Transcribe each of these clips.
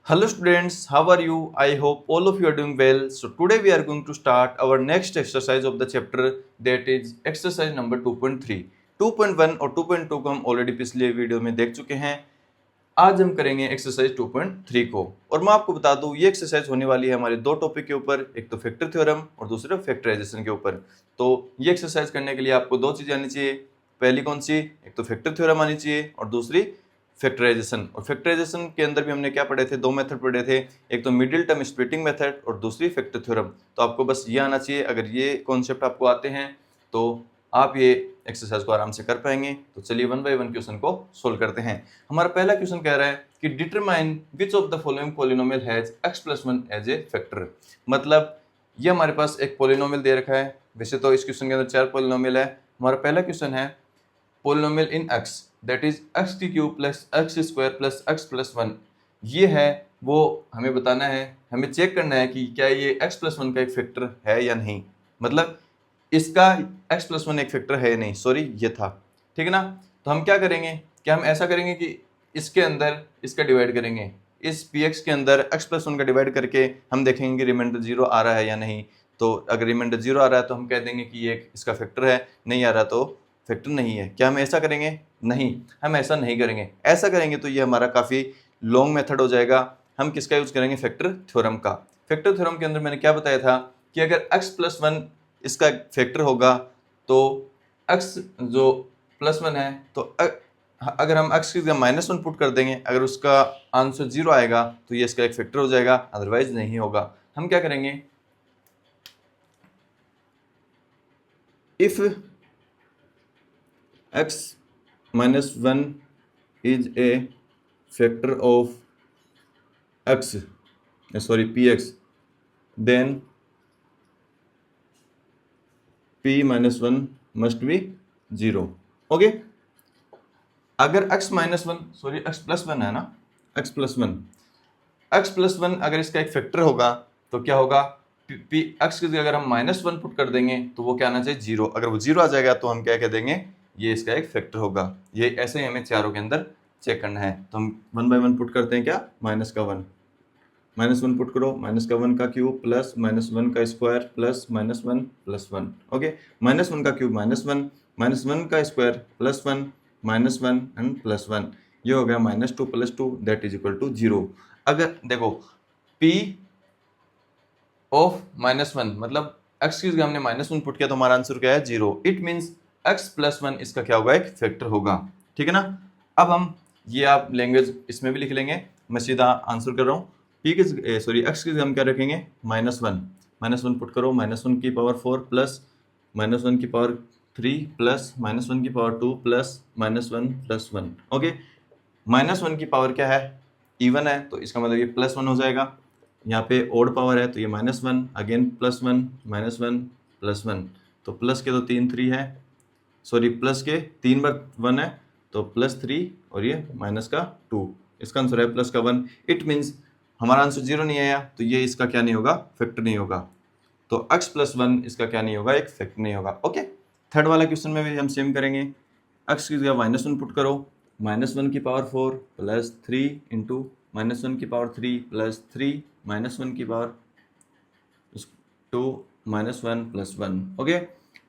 Hello students, how are you? I hope all of you are doing well. So today we are going to start our next exercise of the chapter, that is exercise number 2.3. 2.1 और 2.2 को हम already पिछले video में देख चुके हैं। आज हम करेंगे एक्सरसाइज 2.3 को, और मैं आपको बता दूं ये एक्सरसाइज होने वाली है हमारे दो टॉपिक के ऊपर, एक तो फैक्टर थ्योरम और दूसरा फैक्टराइजेशन के ऊपर। तो ये एक्सरसाइज करने के लिए आपको दो चीजें आनी चाहिए। पहली कौन सी? एक तो फैक्टर थ्योरम आनी चाहिए और दूसरी फैक्टराइजेशन। और फैक्टराइजेशन के अंदर भी हमने क्या पढ़े थे? दो मेथड पढ़े थे, एक तो मिडिल टर्म स्प्लिटिंग मेथड और दूसरी फैक्टर थ्योरम। तो आपको बस ये आना चाहिए। अगर ये कॉन्सेप्ट आपको आते हैं तो आप ये एक्सरसाइज को आराम से कर पाएंगे। तो चलिए वन बाय वन क्वेश्चन को सोल्व करते हैं। हमारा पहला क्वेश्चन कह रहा है कि determine which of the following polynomial has x+1 as a factor. मतलब ये हमारे पास एक पॉलिनोमियल दे रखा है। वैसे तो इस क्वेश्चन के अंदर चार पॉलिनोमियल है। हमारा पहला क्वेश्चन है polynomial in x, that is x³ plus x² plus x+1। ये है वो हमें बताना है, हमें चेक करना है कि क्या ये x+1 का एक फैक्टर है या नहीं। मतलब इसका x+1 एक फैक्टर है या नहीं, सॉरी ये था, ठीक है ना। तो हम क्या करेंगे कि हम ऐसा करेंगे कि इसके अंदर इसका डिवाइड करेंगे, इस px के अंदर x+1 का डिवाइड करके हम देखेंगे कि रिमाइंडर 0 आ रहा है या नहीं। तो अगर रिमाइंडर 0 आ रहा है तो हम कह देंगे कि ये इसका फैक्टर है, नहीं आ रहा तो फैक्टर नहीं है। क्या हम ऐसा करेंगे? नहीं, हम ऐसा नहीं करेंगे। ऐसा करेंगे तो ये हमारा काफ़ी लॉन्ग मेथड हो जाएगा। हम किसका यूज़ करेंगे? फैक्टर थ्योरम का। फैक्टर थ्योरम के अंदर मैंने क्या बताया था कि अगर x+1 इसका फैक्टर होगा तो x जो +1 है तो अगर हम x की जगह -1 पुट कर देंगे, अगर उसका आंसर 0 आएगा तो ये इसका एक फैक्टर हो जाएगा, अदरवाइज नहीं होगा। हम क्या करेंगे, if x-1 is a factor of x, px, then p-1 must be 0। Okay, अगर x+1 है ना, x+1 अगर इसका एक फैक्टर होगा तो क्या होगा? x की जगह अगर हम -1 पुट कर देंगे तो वो क्या आना चाहिए? 0। अगर वो 0 आ जाएगा तो हम क्या कह देंगे? ये इसका एक फैक्टर होगा। ये ऐसे ही हमें चारों के अंदर चेक करना है। तो हम वन बाय वन पुट करते हैं। क्या? -1 -1 पुट करो, -1 का क्यूब प्लस -1 का स्क्वायर प्लस -1 प्लस 1। ओके, -1 का क्यूब -1, -1 का स्क्वायर प्लस 1, -1 एंड प्लस 1। ये हो गया -2 plus 2 that is equal to 0। अगर देखो p ऑफ -1 मतलब x की जगह हमने -1 पुट किया तो हमारा आंसर क्या है? 0। इट मीन्स x+1 इसका क्या होगा? एक फैक्टर होगा, ठीक है ना। अब हम ये आप लैंग्वेज इसमें भी लिख लेंगे, मैं सीधा आंसर कर रहा हूँ। x की जगह हम क्या रखेंगे? -1 पुट करो, -1 की पावर 4 प्लस -1 की पावर 3 प्लस -1 की पावर 2 प्लस -1 प्लस 1। ओके, -1 की पावर क्या है? इवन है तो इसका मतलब ये +1 हो जाएगा। यहाँ पे ओड पावर है तो ये -1 अगेन +1 -1 प्लस 1। तो प्लस के तो 3 है, सॉरी प्लस के 3 बार 1 है तो +3 और ये माइनस का 2। इसका आंसर है प्लस का 1। इट मीन्स हमारा आंसर 0 नहीं आया तो ये इसका क्या नहीं होगा? फैक्टर नहीं होगा। तो x+1 इसका क्या नहीं होगा? एक फैक्टर नहीं होगा। ओके, थर्ड वाला क्वेश्चन में भी हम सेम करेंगे। x की जगह -1 पुट करो, -1 की पावर 4 प्लस 3 इंटू -1 की पावर 3 प्लस 3 -1 की पावर 2 -1 प्लस 1। ओके,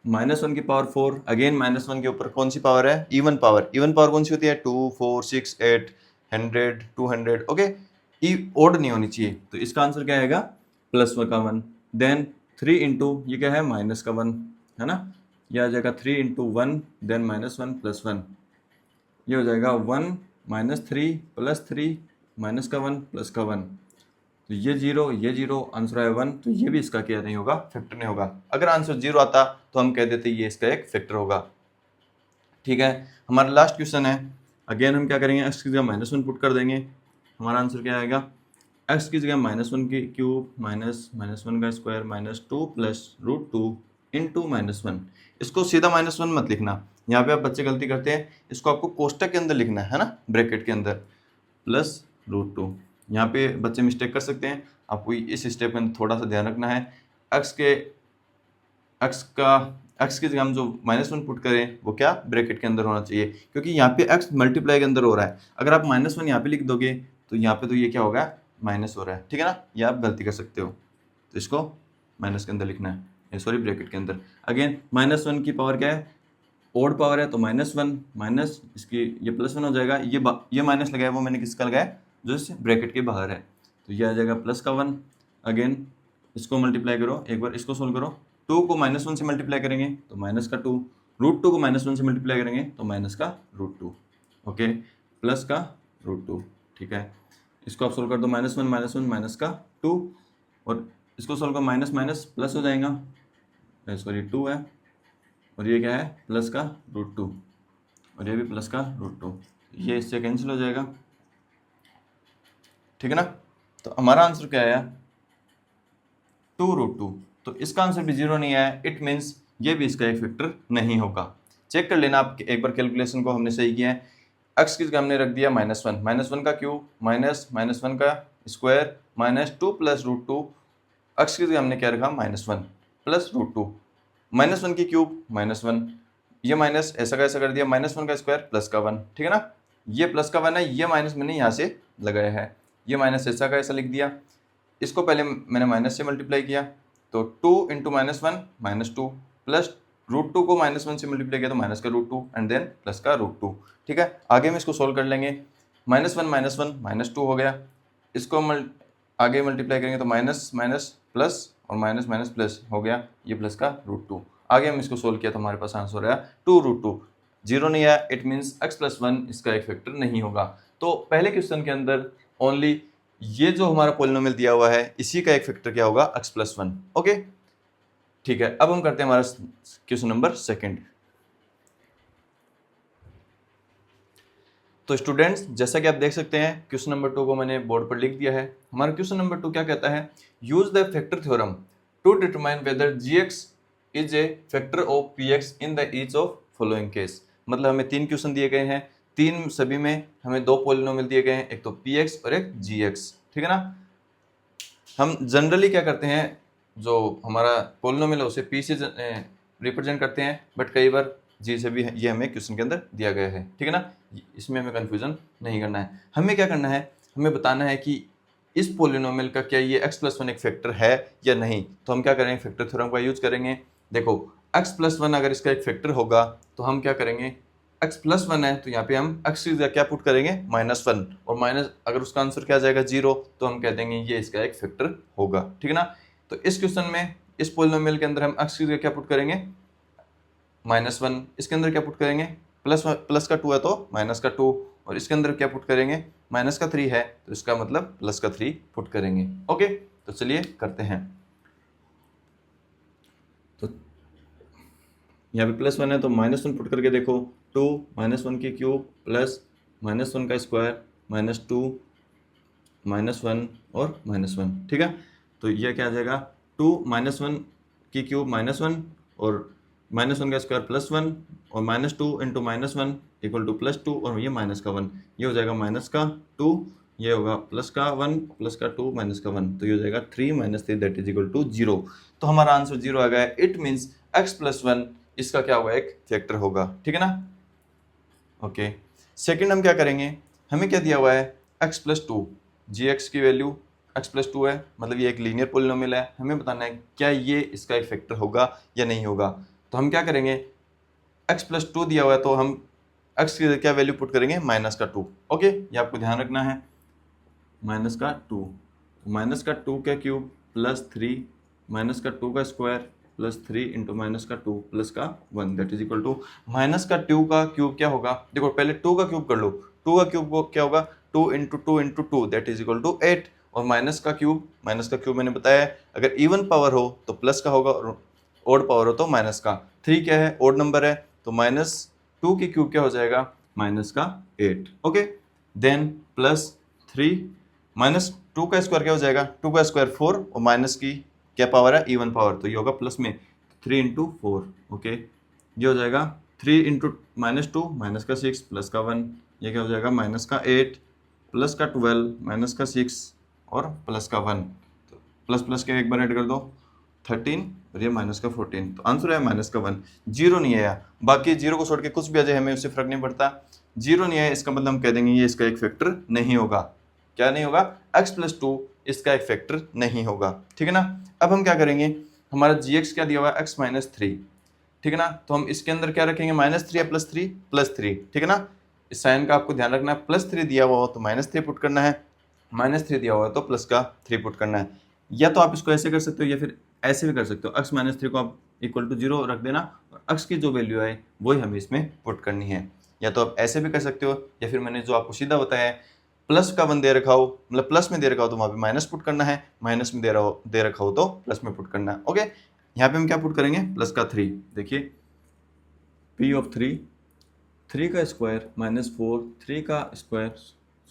-1 की पावर 4 अगेन -1 के ऊपर कौन सी पावर है? Even power. इवन पावर कौन सी होती है? 2 4 6 8 100 200। ओके, ओड नहीं होनी चाहिए तो इसका आंसर क्या आएगा? +1 का 1। देन 3 इंटू ये क्या है? माइनस का 1 है ना, यह आ जाएगा 3 इंटू 1 देन -1 प्लस 1। ये हो जाएगा 1 -3 प्लस 3 माइनस का 1 प्लस का 1। तो ये 0 ये 0, आंसर है 1। तो ये भी इसका क्या नहीं होगा? फैक्टर नहीं होगा। अगर आंसर 0 आता तो हम कह देते ये इसका एक फैक्टर होगा, ठीक है। हमारा लास्ट क्वेश्चन है। अगेन हम क्या करेंगे? x की जगह -1 पुट कर देंगे, हमारा आंसर क्या आएगा? x की जगह -1 की क्यूब माइनस -1 का स्क्वायर -2 प्लस √2 इंटू -1। इसको सीधा -1 मत लिखना, यहाँ पे आप बच्चे गलती करते हैं। इसको आपको कोष्टक के अंदर लिखना है ना, ब्रैकेट के अंदर प्लस √2। यहाँ पे बच्चे मिस्टेक कर सकते हैं, आपको इस स्टेप में थोड़ा सा ध्यान रखना है। x की जगह हम जो -1 पुट करें वो क्या? ब्रैकेट के अंदर होना चाहिए, क्योंकि यहाँ पे x मल्टीप्लाई के अंदर हो रहा है। अगर आप -1 यहाँ पे लिख दोगे तो यहाँ पे तो ये क्या होगा? माइनस हो रहा है, ठीक है ना, ये आप गलती कर सकते हो, तो इसको माइनस के अंदर लिखना है, सॉरी ब्रैकेट के अंदर। अगेन -1 की पावर क्या है, ओड पावर है, तो -1 माइनस इसकी ये +1 हो जाएगा, ये माइनस लगाया वो मैंने किसका लगाया, जो इस ब्रैकेट के बाहर है, तो ये आ जाएगा +1। अगेन इसको मल्टीप्लाई करो, एक बार इसको सोल्व करो, 2 को -1 से मल्टीप्लाई करेंगे तो -2, √2 को -1 से मल्टीप्लाई करेंगे तो -√2, ओके, +√2, ठीक है। इसको आप सोल्व कर दो, -1 -2, और इसको सोल्व कर माइनस माइनस प्लस हो जाएगा, सॉरी 2 है, और ये क्या है +√2, और ये भी +√2, ये इससे कैंसिल हो जाएगा, ठीक है ना। तो हमारा आंसर क्या आया, 2√2। तो इसका आंसर भी 0 नहीं आया, इट मीन्स ये भी इसका एक फैक्टर नहीं होगा। चेक कर लेना आप एक बार, कैलकुलेशन को हमने सही किया है। एक्स की जगह हमने रख दिया -1, -1 का क्यूब माइनस -1 का स्क्वायर -2 + √2, एक्स की जगह हमने क्या रखा, -1 + √2, -1 की क्यूब -1, ये माइनस ऐसा का ऐसा कर दिया, -1 का स्क्वायर +1, ठीक है ना, ये +1 है, ये माइनस मैंने यहाँ से लगाया है, ये माइनस ऐसा का ऐसा लिख दिया, इसको पहले मैंने माइनस से मल्टीप्लाई किया, तो 2 × -1 -2 प्लस √2 को -1 से मल्टीप्लाई किया तो -√2 एंड देन +√2, ठीक है। आगे हम इसको सोल्व कर लेंगे, -1 -2 हो गया, इसको आगे मल्टीप्लाई करेंगे तो माइनस माइनस प्लस और माइनस माइनस प्लस हो गया, ये +√2। आगे हम इसको सोल्व किया तो हमारे पास आंसर आया 2√2, 0 नहीं आया, इट मीन्स x+1 इसका एक फैक्टर नहीं होगा। तो पहले क्वेश्चन के अंदर ओनली ये जो हमारा पोलिनोमियल दिया हुआ है इसी का एक फैक्टर क्या होगा, x+1, ओके, ठीक है। अब हम करते हैं हमारा क्वेश्चन नंबर 2। तो स्टूडेंट्स जैसा कि आप देख सकते हैं क्वेश्चन नंबर 2 को मैंने बोर्ड पर लिख दिया है। हमारा क्वेश्चन नंबर 2 क्या कहता है, use the factor theorem to determine whether gx is a factor of px in the each of following case. मतलब हमें 3 क्वेश्चन दिए गए हैं, 3 सभी में हमें 2 पोलिनोमियल दिए गए हैं, एक तो px और एक gx, ठीक है ना। हम जनरली क्या करते हैं, जो हमारा पोलिनोमियल है उसे p से रिप्रेजेंट करते हैं, बट कई बार जी से भी ये हमें क्वेश्चन के अंदर दिया गया है, ठीक है ना, इसमें हमें कंफ्यूजन नहीं करना है। हमें क्या करना है, हमें बताना है कि इस पोलिनोमियल का क्या ये x+1 एक फैक्टर है या नहीं। तो हम क्या करेंगे, फैक्टर थ्योरम का यूज करेंगे। देखो x+1 अगर इसका एक फैक्टर होगा तो हम क्या करेंगे, x+1 है तो यहाँ पे हम x की जगह क्या पुट करेंगे, -1, और माइनस अगर उसका आंसर क्या आ जाएगा 0 तो हम कह देंगे ये इसका एक फैक्टर होगा, ठीक है ना। तो इस क्वेश्चन में इस पोलिनोमियल के अंदर हम x की जगह क्या पुट करेंगे, -1, इसके अंदर क्या पुट करेंगे, प्लस का 2 है तो -2, और इसके अंदर क्या पुट करेंगे, -3 है तो इसका मतलब +3 पुट करेंगे, ओके। तो चलिए करते हैं। तो यहाँ पे +1 है तो -1 पुट करके देखो, 2 -1 की क्यूब प्लस -1 का स्क्वायर -2 -1 और -1, ठीक है। तो ये क्या आ जाएगा, 2 -1 की क्यूब -1 और -1 का स्क्वायर +1 और -2 × -1 = +2 और ये -1, ये हो जाएगा -2, ये होगा +1 +2 -1, तो ये हो जाएगा 3 - 3 दैट इज इक्वल टू 0। तो हमारा आंसर 0 आ गया, इट मीन्स x+1 इसका क्या होगा, एक फैक्टर होगा, ठीक है ना, ओके। सेकंड हम क्या करेंगे, हमें क्या दिया हुआ है, x+2, gx की वैल्यू x+2 है, मतलब ये एक लीनियर पोलिनोमियल है, हमें बताना है क्या ये इसका एक फैक्टर होगा या नहीं होगा। तो हम क्या करेंगे, x+2 दिया हुआ है तो हम x की क्या वैल्यू पुट करेंगे, -2, ओके, ये आपको ध्यान रखना है, -2, -2 का क्यूब +3 -2 का square +3 × -2 +1 that is equal to -2 का क्यूब क्या होगा, देखो पहले 2 का क्यूब कर लो, 2 का क्यूब क्या होगा, 2 × 2 × 2 दैट इज इक्वल टू 8, और माइनस का क्यूब मैंने बताया अगर इवन पावर हो तो प्लस का होगा और ओड पावर हो तो माइनस का। 3 क्या है, ओड नंबर है तो -2 की क्यूब क्या हो जाएगा, -8, ओके। देन +3 -2 का स्क्वायर क्या हो जाएगा, 2 का स्क्वायर 4 और माइनस की क्या पावर है, इवन पावर, तो ये होगा प्लस में 3 × 4, ओके। ये हो जाएगा 3 × -2 -6 +1, ये क्या हो जाएगा, -8 +12 -6 और +1, तो प्लस के एक बार ऐड कर दो 13 और ये -14, तो आंसर है -1, 0 नहीं आया। बाकी 0 को छोड़ के कुछ भी आ जाए हमें उससे फर्क नहीं पड़ता, 0 नहीं आया इसका मतलब हम कह देंगे ये इसका एक फैक्टर नहीं होगा, क्या नहीं होगा, x+2 इसका एक फैक्टर नहीं होगा, ठीक है ना। अब हम क्या करेंगे, हमारा gx क्या दिया हुआ है, x-3, ठीक है ना। तो हम इसके अंदर क्या रखेंगे, -3 या +3, +3, ठीक है ना। इस साइन का आपको ध्यान रखना है, +3 दिया हुआ हो तो -3 पुट करना है, -3 दिया हुआ है तो +3 पुट करना है। या तो आप इसको ऐसे कर सकते हो या फिर ऐसे भी कर सकते हो, x-3 को आप इक्वल टू 0 रख देना और x की जो वैल्यू है वही हमें इसमें पुट करनी है। या तो आप ऐसे भी कर सकते हो या फिर मैंने जो आपको सीधा बताया है, प्लस का 1 दे रखा हो, मतलब प्लस में दे रखा हो तो वहाँ पे माइनस पुट करना है, माइनस में दे रखा हो तो प्लस में पुट करना है। ओके, यहाँ पे हम क्या पुट करेंगे, +3, देखिए p ऑफ 3, 3 का स्क्वायर -4, 3 का स्क्वायर,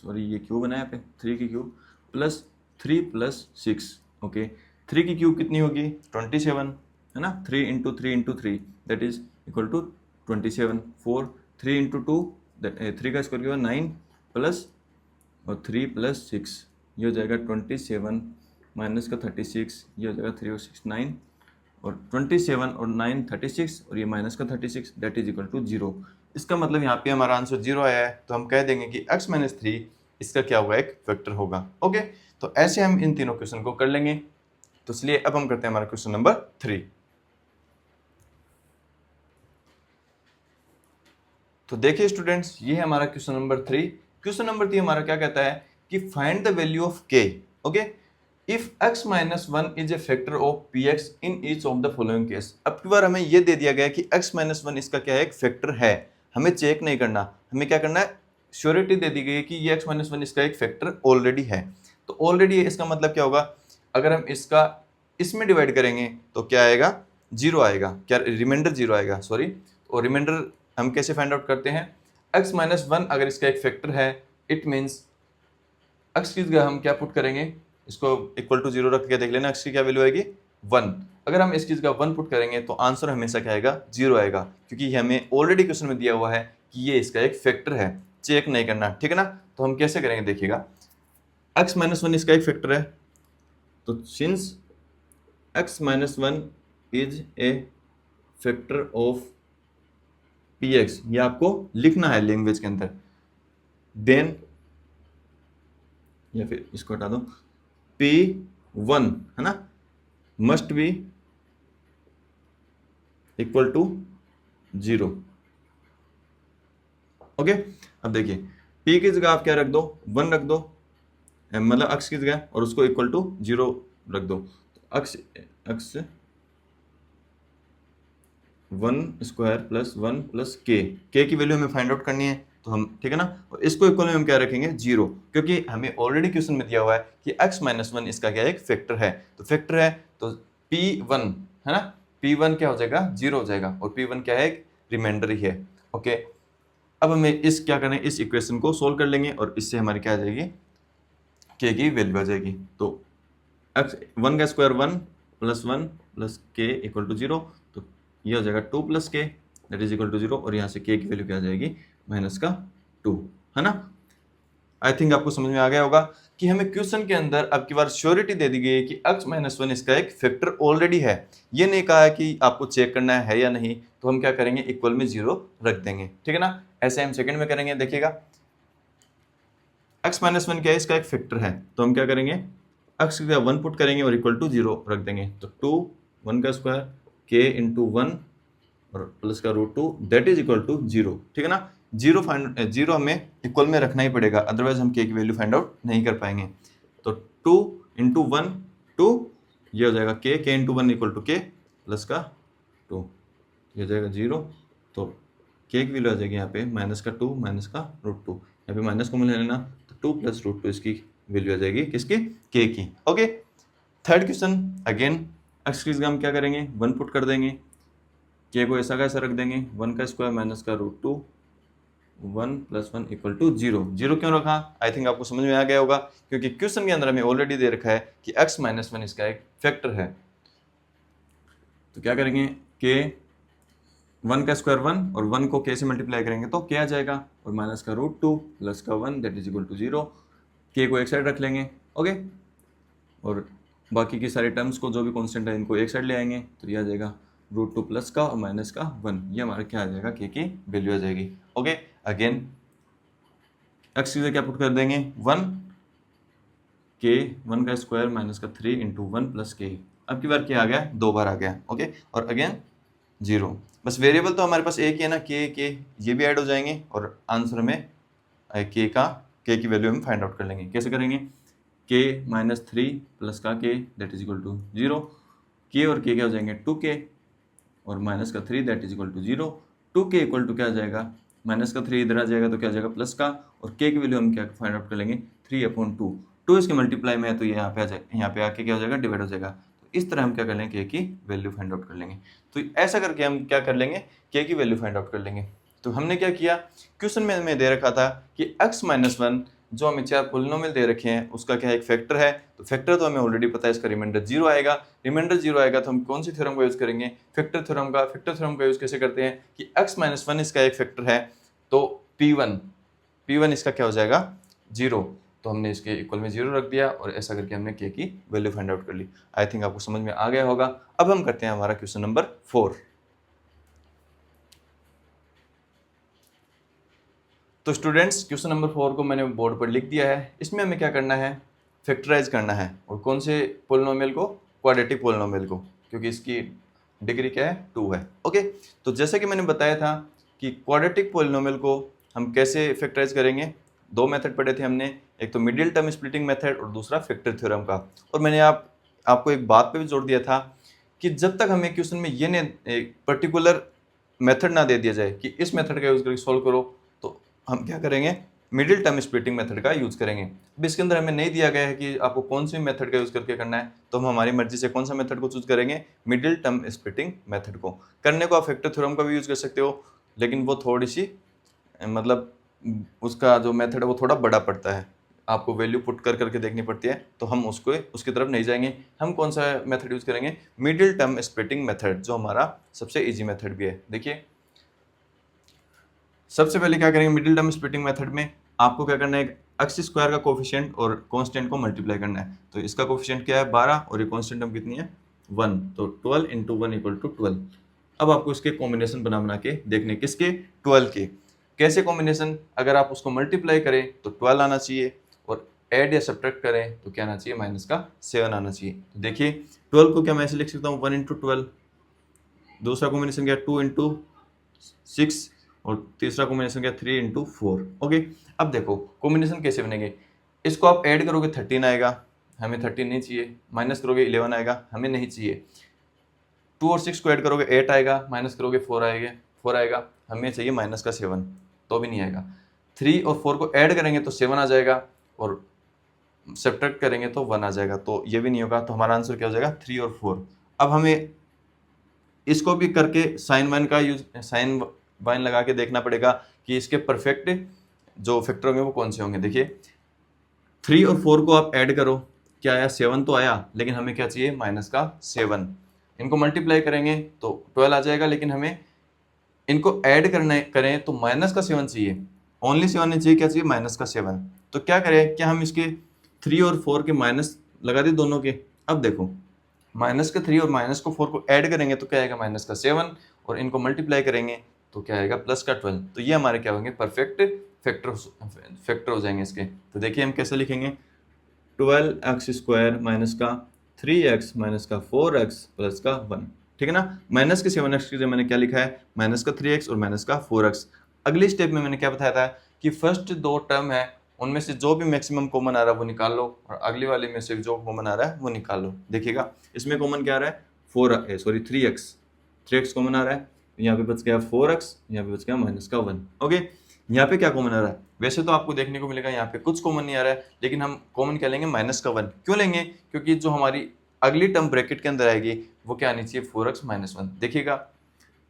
सॉरी ये क्यूब बनाया पे, 3 की क्यूब प्लस 3 + 6, ओके। 3 की क्यूब कितनी होगी, 27, है ना। 3 × 3 × 3 दैट इज इक्वल टू 27, 4, 3 × 2 3 का स्क्वायर 9 प्लस और 3 + 6 ये हो जाएगा 27 माइनस का 36, ये हो जाएगा 3 और 6 9, और 27 और 9 36 और ये माइनस का 36 दैट इज इक्वल टू 0। इसका मतलब यहाँ पे हमारा आंसर 0 आया है, तो हम कह देंगे कि x-3 इसका क्या होगा, एक फैक्टर होगा। ओके, तो ऐसे हम इन तीनों क्वेश्चन को कर लेंगे। तो इसलिए अब हम करते हैं हमारा क्वेश्चन नंबर 3। तो देखिए स्टूडेंट्स, ये है हमारा क्वेश्चन नंबर 3। क्वेश्चन नंबर 3 हमारा क्या कहता है कि find the value of k, okay, if x-1 is a factor of px in each of the following case. अब की बार हमें ये दे दिया गया है कि x-1 इसका क्या है, एक फैक्टर है, हमें चेक नहीं करना, हमें क्या करना है, श्योरिटी दे दी गई है कि ये x-1 इसका एक फैक्टर ऑलरेडी है। तो ऑलरेडी इसका मतलब क्या होगा, अगर हम इसका इसमें डिवाइड करेंगे तो क्या आएगा, 0 आएगा, क्या रिमाइंडर 0 आएगा, सॉरी। और रिमाइंडर हम कैसे फाइंड आउट करते हैं, x-1 अगर इसका एक फैक्टर है, इट मीन्स x की जगह हम क्या पुट करेंगे, इसको इक्वल टू 0 रख के देख लेना, x की क्या वैल्यू आएगी, 1। अगर हम इसकी जगह 1 पुट करेंगे तो आंसर हमेशा क्या आएगा, 0 आएगा, क्योंकि हमें ऑलरेडी क्वेश्चन में दिया हुआ है कि ये इसका एक फैक्टर है, चेक नहीं करना, ठीक है ना। तो हम कैसे करेंगे, देखिएगा, x-1 इसका एक फैक्टर है, तो since x-1 is a factor of px, ये आपको लिखना है लैंग्वेज के अंदर, देन या फिर इसको हटा दो, p1 है ना, must be equal to 0। Okay, अब देखिए p की जगह आप क्या रख दो, 1 रख दो, मतलब x की जगह, और उसको इक्वल टू 0 रख दो, तो x 1 square plus 1 plus k की वैल्यू हमें फाइंड आउट करनी है, तो हम, ठीक है ना, और इसको इक्वल में हम क्या रखेंगे, 0, क्योंकि हमें ऑलरेडी क्वेश्चन में दिया हुआ है कि x-1 इसका क्या है, एक फैक्टर है, तो फैक्टर है तो p1 है ना, p1 क्या हो जाएगा, 0 हो जाएगा, और p1 क्या है, एक रिमाइंडर ही है। ओके, अब हमें इस क्या करना है, इस इक्वेशन को सोल्व कर लेंगे और इससे हमारी क्या आ जाएगी, k की वैल्यू आ जाएगी। तो x1 का square 1 plus 1 plus k equal to 0, तो ये हो जाएगा 2 + k that is equal to 0, और यहाँ से k की वैल्यू क्या आ जाएगी, -2, है ना। आई थिंक आपको समझ में आ गया होगा कि हमें क्वेश्चन के अंदर अब की बार श्योरिटी दे दी गई है कि x-1 इसका एक फैक्टर ऑलरेडी है, ये नहीं कहा है कि आपको चेक करना है या नहीं, तो हम क्या करेंगे, इक्वल में 0 रख देंगे, ठीक है ना। ऐसे हम सेकंड में करेंगे, देखिएगा, x-1 क्या है, इसका एक फैक्टर है, तो हम क्या करेंगे, x की जगह 1 पुट करेंगे और इक्वल टू 0 रख देंगे, तो 2 1 का स्क्वायर k × 1 और प्लस का √2 दैट इज इक्वल टू 0, ठीक है ना। 0 हमें इक्वल में रखना ही पड़ेगा, अदरवाइज हम k की वैल्यू फाइंड आउट नहीं कर पाएंगे। तो 2 × 1 2, ये हो जाएगा k × 1 equal to k plus का 2, ये हो जाएगा 0, तो k की वैल्यू आ जाएगी यहाँ पे -2 माइनस का √2, यहाँ पे माइनस को मिला लेना, तो 2 + √2 इसकी वैल्यू आ जाएगी, किसकी, k की। Okay, third question, again x की जगह हम क्या करेंगे, 1 पुट कर देंगे, k को ऐसा का ऐसा रख देंगे, 1 का स्क्वायर माइनस का √2 1 + 1 इक्वल टू 0। 0 क्यों रखा, आई थिंक आपको समझ में आ गया होगा, क्योंकि क्वेश्चन के अंदर हमें ऑलरेडी दे रखा है कि x-1 इसका एक फैक्टर है। तो क्या करेंगे, k 1 का स्क्वायर 1 और 1 को k से मल्टीप्लाई करेंगे तो क्या आ जाएगा, और माइनस का √2 प्लस का 1 that is equal to 0, k को एक साइड रख लेंगे, ओके, और बाकी की सारी टर्म्स को जो भी कांस्टेंट है इनको एक साइड ले आएंगे, तो ये आ जाएगा √2 प्लस का और माइनस का 1, ये हमारा क्या आ जाएगा, k की वैल्यू आ जाएगी। ओके, अगेन x की जगह क्या पुट कर देंगे, 1 के 1 का स्क्वायर माइनस का 3 इंटू 1 प्लस के। अब की बार क्या आ गया, 2 बार आ गया, ओके, और अगेन 0। बस वेरिएबल तो हमारे पास एक ही है ना, के ये भी ऐड हो जाएंगे और आंसर में के की वैल्यू हम फाइंड आउट कर लेंगे। कैसे करेंगे, के माइनस 3 प्लस का के दैट इज इक्वल टू 0। के और के क्या हो जाएंगे, 2k और माइनस का 3 that is equal to 0। 2k equal to क्या आ जाएगा, माइनस का 3 इधर आ जाएगा तो क्या आ जाएगा प्लस का, और k की वैल्यू हम क्या फाइंड आउट कर लेंगे, 3/2। 2 इसके मल्टीप्लाई में है तो ये यहाँ पे आ जाए, यहाँ पे आके क्या हो जाएगा, डिवाइड हो जाएगा। तो इस तरह हम क्या कर लेंगे, k की वैल्यू फाइंड आउट कर लेंगे। तो ऐसा करके हम क्या कर लेंगे, k की वैल्यू फाइंड आउट कर लेंगे। तो हमने क्या किया, क्वेश्चन में हमें दे रखा था कि x-1 जो हमें 4 पोलिनोमियल दे रखे हैं उसका क्या एक फैक्टर है। तो फैक्टर तो हमें ऑलरेडी पता है, इसका रिमाइंडर 0 आएगा। रिमाइंडर 0 आएगा तो हम कौन सी थ्योरम का यूज करेंगे, फैक्टर थ्योरम का। फैक्टर थ्योरम का यूज कैसे करते हैं कि x-1 इसका एक फैक्टर है तो p1 इसका क्या हो जाएगा, 0। तो हमने इसके इक्वल में 0 रख दिया और ऐसा करके हमने k की वैल्यू फाइंड आउट कर ली। आई थिंक आपको समझ में आ गया होगा। अब हम करते हैं हमारा क्वेश्चन नंबर 4। तो स्टूडेंट्स क्वेश्चन नंबर 4 को मैंने बोर्ड पर लिख दिया है। इसमें हमें क्या करना है, फैक्टराइज करना है। और कौन से पोलिनोमियल को, क्वाड्रेटिक पोलिनोमियल को, क्योंकि इसकी डिग्री क्या है, 2 है, ओके। तो जैसे कि मैंने बताया था कि क्वाड्रेटिक पोलिनोमियल को हम कैसे फैक्टराइज करेंगे, 2 मेथड पढ़े थे हमने, एक तो मिडिल टर्म स्प्लिटिंग मेथड और दूसरा फैक्टर थ्योरम का। और मैंने आपको एक बात पे भी जोर दिया था कि जब तक हमें क्वेश्चन में ये एक पर्टिकुलर मेथड ना दे दिया जाए कि इस मेथड का यूज करके सॉल्व करो, तो हम क्या करेंगे, मिडिल टर्म स्प्लिटिंग मेथड का यूज करेंगे। अब इसके अंदर हमें नहीं दिया गया है कि आपको कौन सी मेथड का यूज करके करना है, तो हम हमारी मर्जी से कौन सा मेथड को चूज करेंगे, मिडिल टर्म स्प्लिटिंग मेथड को। करने को आप फैक्टर थ्योरम का भी यूज कर सकते हो, लेकिन वो थोड़ी सी मतलब उसका जो मेथड है वो थोड़ा बड़ा पड़ता है, आपको वैल्यू पुट कर करके देखनी पड़ती है, तो हम उसकी तरफ नहीं जाएंगे। हम कौन सा मेथड यूज करेंगे, मिडिल टर्म स्प्लिटिंग मेथड, जो हमारा सबसे इजी मेथड भी है। देखिए सबसे पहले क्या करेंगे, मिडिल टर्म स्प्लिटिंग मेथड में आपको क्या करना है, एक्स स्क्वायर का कोफिशिएंट और कांस्टेंट को मल्टीप्लाई करना है। तो इसका कोफिशिएंट क्या है, 12, और ये कांस्टेंट टर्म कितनी है, 1। तो 12 इंटू 1 इक्वल टू 12। अब आपको इसके कॉम्बिनेशन बना के देखने, किसके, 12 के। कैसे कॉम्बिनेशन, अगर आप उसको मल्टीप्लाई करें तो 12 आना चाहिए, और ऐड या सब्ट्रैक्ट करें तो क्या आना चाहिए, माइनस का 7 आना चाहिए। तो देखिए 12 को क्या मैं ऐसे लिख सकता हूँ, 1 इंटू 12। दूसरा कॉम्बिनेशन क्या, 2 इंटू 6, और तीसरा कॉम्बिनेशन क्या, 3 इंटू 4, ओके। अब देखो कॉम्बिनेशन कैसे बनेंगे, इसको आप ऐड करोगे 13 आएगा, हमें 13 नहीं चाहिए। माइनस करोगे 11 आएगा, हमें नहीं चाहिए। 2 और 6 को ऐड करोगे 8 आएगा, माइनस करोगे 4 आएगा, हमें चाहिए माइनस का 7, तो भी नहीं आएगा। 3 और 4 को ऐड करेंगे तो 7 आ जाएगा, और सब्ट्रैक्ट करेंगे तो 1 आ जाएगा, तो ये भी नहीं होगा। तो हमारा आंसर क्या हो जाएगा, 3 और 4। अब हमें इसको भी करके साइन वाइन लगा के देखना पड़ेगा कि इसके परफेक्ट जो फैक्टर होंगे वो कौन से होंगे। देखिए 3 और 4 को आप ऐड करो, क्या आया, 7 तो आया, लेकिन हमें क्या चाहिए, माइनस का 7। इनको मल्टीप्लाई करेंगे तो 12 आ जाएगा, लेकिन हमें इनको ऐड करें तो माइनस का 7 चाहिए, ओनली 7 नहीं चाहिए, क्या चाहिए, माइनस का 7। तो क्या करें, क्या हम इसके 3 और 4 के माइनस लगा दें दोनों के। अब देखो माइनस का 3 और माइनस को 4 को ऐड करेंगे तो क्या आएगा, माइनस का 7, और इनको मल्टीप्लाई करेंगे तो क्या आएगा, प्लस का 12। तो ये हमारे क्या होंगे, परफेक्ट फैक्टर हो जाएंगे इसके। तो देखिए हम कैसे लिखेंगे, 12x स्क्वायर माइनस का 3x माइनस का 4x प्लस का 1, ठीक है ना। माइनस के 7x की जगह मैंने क्या लिखा है, माइनस का 3x और माइनस का 4x। अगली स्टेप में मैंने क्या बताया था कि फर्स्ट 2 टर्म है उनमें से जो भी मैक्सिमम कॉमन आ रहा है वो निकाल लो, और अगली वाले में से जो कॉमन आ रहा है वो निकाल लो। देखिएगा इसमें कॉमन क्या आ रहा है, 3x कॉमन आ रहा है, यहाँ पे बच गया 4x, यहाँ पे बच गया माइनस का 1, ओके। यहाँ पे क्या कॉमन आ रहा है, वैसे तो आपको देखने को मिलेगा यहाँ पे कुछ कॉमन नहीं आ रहा है, लेकिन हम कॉमन क्या लेंगे, माइनस का 1। क्यों लेंगे, क्योंकि जो हमारी अगली टर्म ब्रैकेट के अंदर आएगी वो क्या आनी चाहिए, 4x माइनस 1। देखिएगा